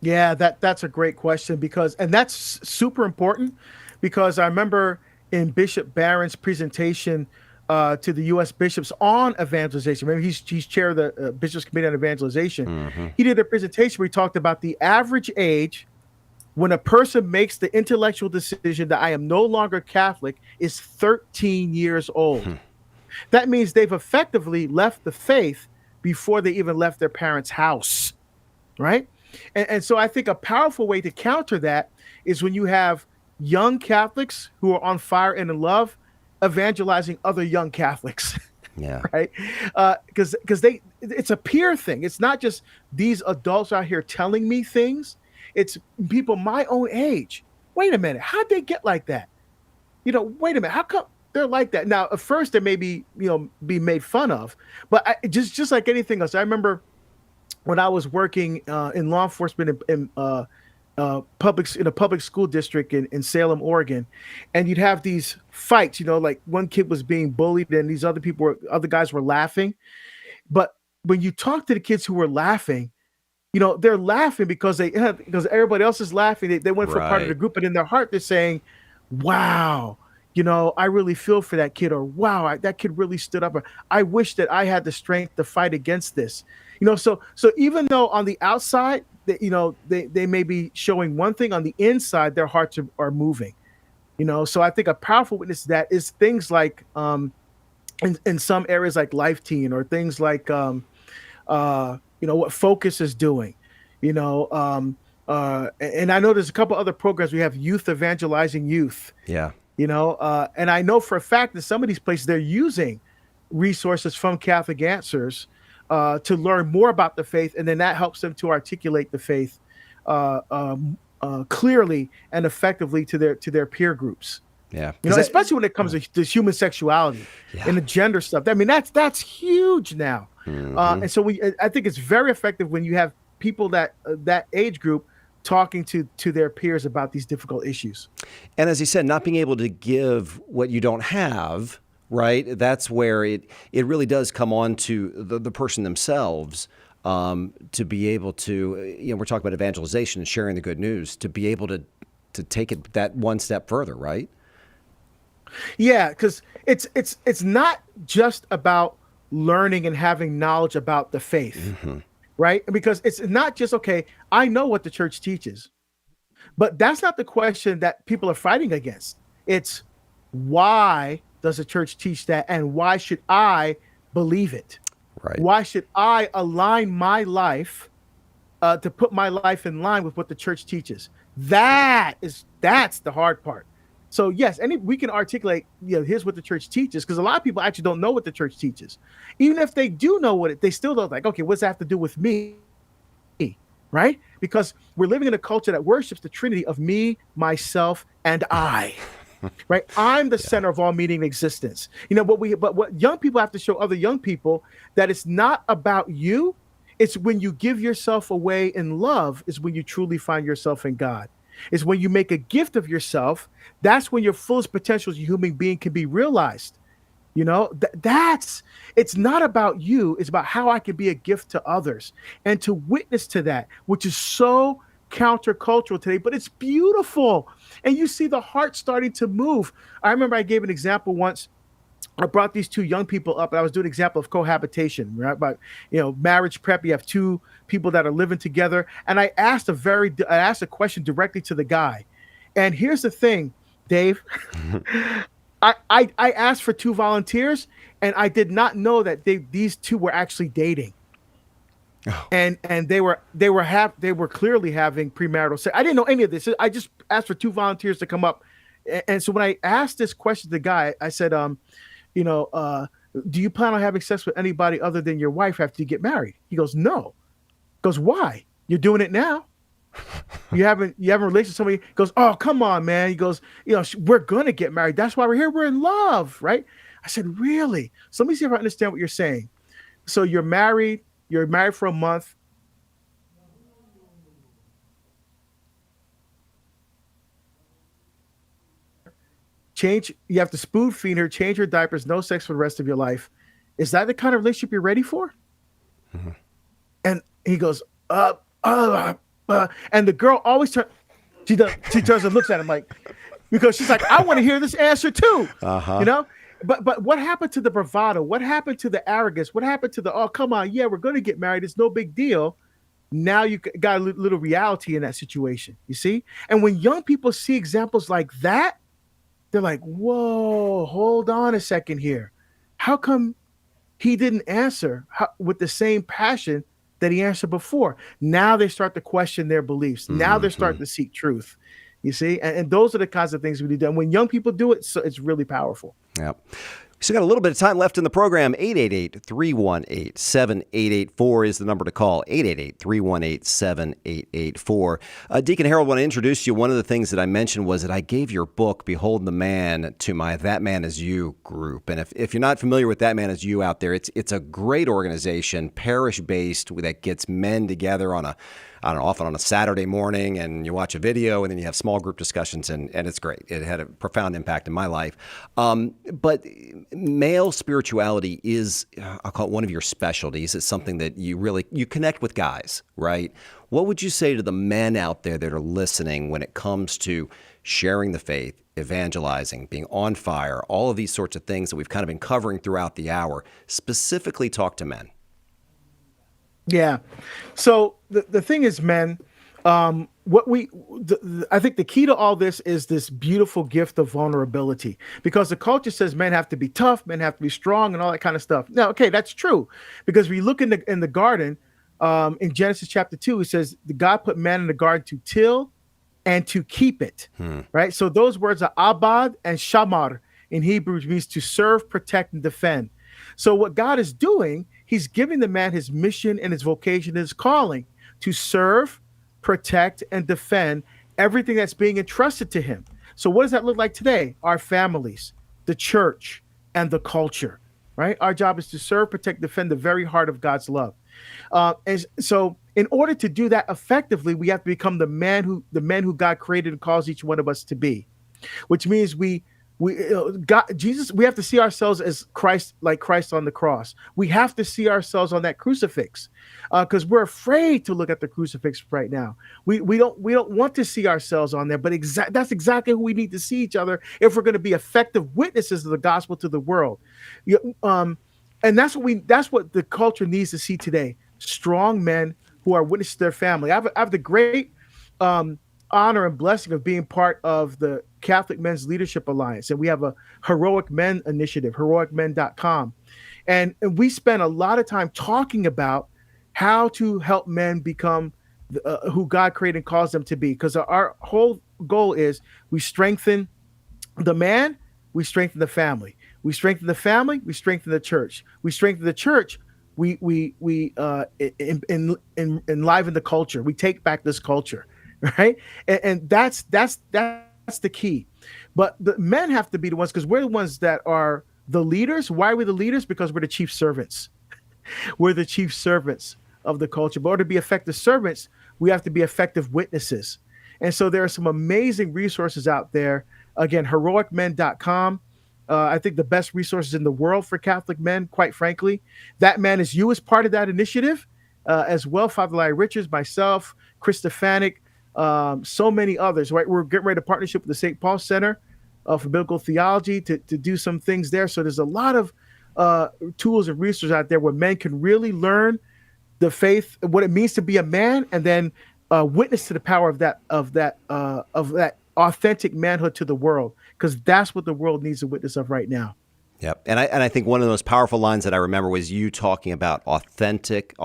Yeah, that's a great question and that's super important, because I remember in Bishop Barron's presentation to the U.S. bishops on evangelization. Remember, he's chair of the Bishops' Committee on Evangelization. Mm-hmm. He did a presentation where he talked about the average age when a person makes the intellectual decision that I am no longer Catholic is 13 years old. That means they've effectively left the faith before they even left their parents' house, right? And so I think a powerful way to counter that is when you have young Catholics who are on fire and in love evangelizing other young Catholics. Yeah. Right? Because it's a peer thing. It's not just these adults out here telling me things. It's people my own age. Wait a minute. How'd they get like that? Wait a minute. How come they're like that. Now, at first, they may be be made fun of, but just like anything else, I remember when I was working in law enforcement in a public school district in Salem, Oregon, and you'd have these fights. Like one kid was being bullied, and these other guys were laughing. But when you talk to the kids who were laughing, they're laughing because everybody else is laughing. They went for part of the group, but in their heart, they're saying, "Wow, I really feel for that kid," or "Wow, that kid really stood up." Or, "I wish that I had the strength to fight against this." So even though on the outside, they may be showing one thing, on the inside, their hearts are moving. So I think a powerful witness to that is things like in some areas like Life Teen, or things like what Focus is doing, and I know there's a couple other programs. We have Youth Evangelizing Youth. Yeah. And I know for a fact that some of these places, they're using resources from Catholic Answers to learn more about the faith, and then that helps them to articulate the faith clearly and effectively to their peer groups. Yeah, especially when it comes to human sexuality and the gender stuff. I mean, that's huge now. Mm-hmm. And so I think it's very effective when you have people that age group talking to their peers about these difficult issues. And as you said, not being able to give what you don't have, right? That's where it really does come on to the person themselves to be able to, we're talking about evangelization and sharing the good news, to be able to take it that one step further, right? Yeah, because it's not just about learning and having knowledge about the faith, mm-hmm. right? Because it's not just, okay, I know what the church teaches, but that's not the question that people are fighting against. It's why does the church teach that, and why should I believe it? Right. Why should I align my life to put my life in line with what the church teaches? That's the hard part. So yes, we can articulate, here's what the church teaches, because a lot of people actually don't know what the church teaches. Even if they do know they still don't okay, what's that have to do with me? Right? Because we're living in a culture that worships the Trinity of me, myself, and I. Right? I'm the center of all meaning and existence. But what young people have to show other young people, that it's not about you. It's when you give yourself away in love is when you truly find yourself in God. Is when you make a gift of yourself, that's when your fullest potential as a human being can be realized. It's not about you. It's about how I can be a gift to others and to witness to that, which is so countercultural today, but it's beautiful. And you see the heart starting to move. I remember I gave an example once. I brought these two young people up, and I was doing an example of cohabitation, right? About, marriage prep. You have two people that are living together. And I asked a question directly to the guy. And here's the thing, Dave. I asked for two volunteers, and I did not know that these two were actually dating. Oh. And they were clearly having premarital sex. I didn't know any of this. I just asked for two volunteers to come up. And so when I asked this question to the guy, I said, do you plan on having sex with anybody other than your wife after you get married? He goes, no. He goes, why? You're doing it now. You haven't a relationship with somebody. He goes, oh, come on, man. He goes, we're going to get married. That's why we're here. We're in love, right? I said, really? So let me see if I understand what you're saying. So you're married for a month. You have to spoon feed her, change her diapers, no sex for the rest of your life. Is that the kind of relationship you're ready for? Mm-hmm. And he goes, and the girl always turns and looks at him because she's like, I want to hear this answer too. Uh-huh. But what happened to the bravado? What happened to the arrogance? What happened to the, oh, come on, yeah, we're going to get married. It's no big deal. Now you got a little reality in that situation, you see? And when young people see examples like that, they're like, whoa, hold on a second here. How come he didn't answer with the same passion that he answered before? Now they start to question their beliefs. Mm-hmm. Now they're starting to seek truth. You see? And those are the kinds of things we do. And when young people do it, it's really powerful. Yeah. Still got a little bit of time left in the program. 888-318-7884 is the number to call. 888-318-7884. Deacon Harold, I want to introduce you. One of the things that I mentioned was that I gave your book, Behold the Man, to my That Man Is You group. And if you're not familiar with That Man Is You out there, it's a great organization, parish-based, that gets men together on often on a Saturday morning, and you watch a video, and then you have small group discussions, and it's great. It had a profound impact in my life. But male spirituality is, I'll call it, one of your specialties. It's something that you connect with guys, right? What would you say to the men out there that are listening when it comes to sharing the faith, evangelizing, being on fire, all of these sorts of things that we've kind of been covering throughout the hour? Specifically talk to men. Yeah. So the thing is, men, I think the key to all this is this beautiful gift of vulnerability, because the culture says men have to be tough, men have to be strong, and all that kind of stuff. Now, okay, that's true, because we look in the garden, in Genesis chapter 2, it says God put man in the garden to till and to keep it, right? So those words are abad and shamar in Hebrew, which means to serve, protect, and defend. So what God is doing, he's giving the man his mission and his vocation, his calling to serve, protect, and defend everything that's being entrusted to him. So what does that look like today? Our families, the church, and the culture, right? Our job is to serve, protect, defend the very heart of God's love. And so in order to do that effectively, we have to become the men who God created and calls each one of us to be, which means we have to see ourselves as Christ, like Christ on the cross. We have to see ourselves on that crucifix, because we're afraid to look at the crucifix right now. We don't want to see ourselves on there, but that's exactly who we need to see each other if we're going to be effective witnesses of the gospel to the world. And that's what the culture needs to see today: strong men who are witnesses to their family. I have the great honor and blessing of being part of the Catholic Men's Leadership Alliance, and we have a Heroic Men initiative, heroicmen.com, and we spend a lot of time talking about how to help men become who God created and calls them to be, because our whole goal is we strengthen the man, we strengthen the family, we strengthen the family, we strengthen the church, we strengthen the church, we enliven the culture, we take back this culture, right? And that's the key. But the men have to be the ones, because we're the ones that are the leaders. Why are we the leaders? Because we're the chief servants. We're the chief servants of the culture. But in order to be effective servants, we have to be effective witnesses. And so there are some amazing resources out there. Again, heroicmen.com. I think the best resources in the world for Catholic men, quite frankly. That Man Is You is part of that initiative as well. Father Larry Richards, myself, Chris Stefanik, so many others, right? We're getting ready to partnership with the St. Paul Center for Biblical Theology to do some things there. So there's a lot of tools and resources out there where men can really learn the faith, what it means to be a man, and then witness to the power of that authentic manhood to the world, because that's what the world needs a witness of right now. Yep. And I think one of the most powerful lines that I remember was you talking about authentic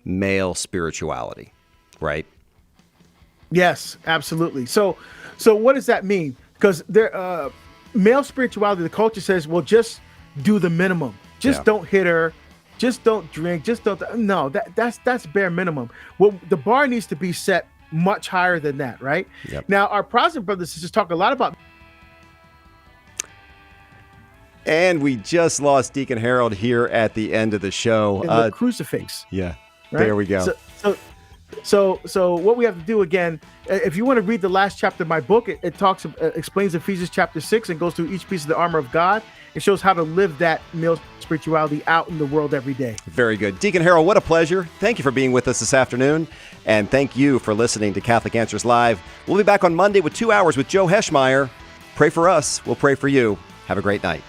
male spirituality, right? Yes, absolutely. So what does that mean? Because male spirituality, the culture says, well, just do the minimum. Just don't hit her. Just don't drink. Just don't. No, that's bare minimum. Well, the bar needs to be set much higher than that, right? Yep. Now, our Protestant brothers and sisters talk a lot about. And we just lost Deacon Harold here at the end of the show. The crucifix. Yeah, right? There we go. So what we have to do again, if you want to read the last chapter of my book, it explains Ephesians chapter 6 and goes through each piece of the armor of God. It shows how to live that male spirituality out in the world every day. Very good. Deacon Harold, what a pleasure. Thank you for being with us this afternoon. And thank you for listening to Catholic Answers Live. We'll be back on Monday with 2 hours with Joe Heschmeyer. Pray for us. We'll pray for you. Have a great night.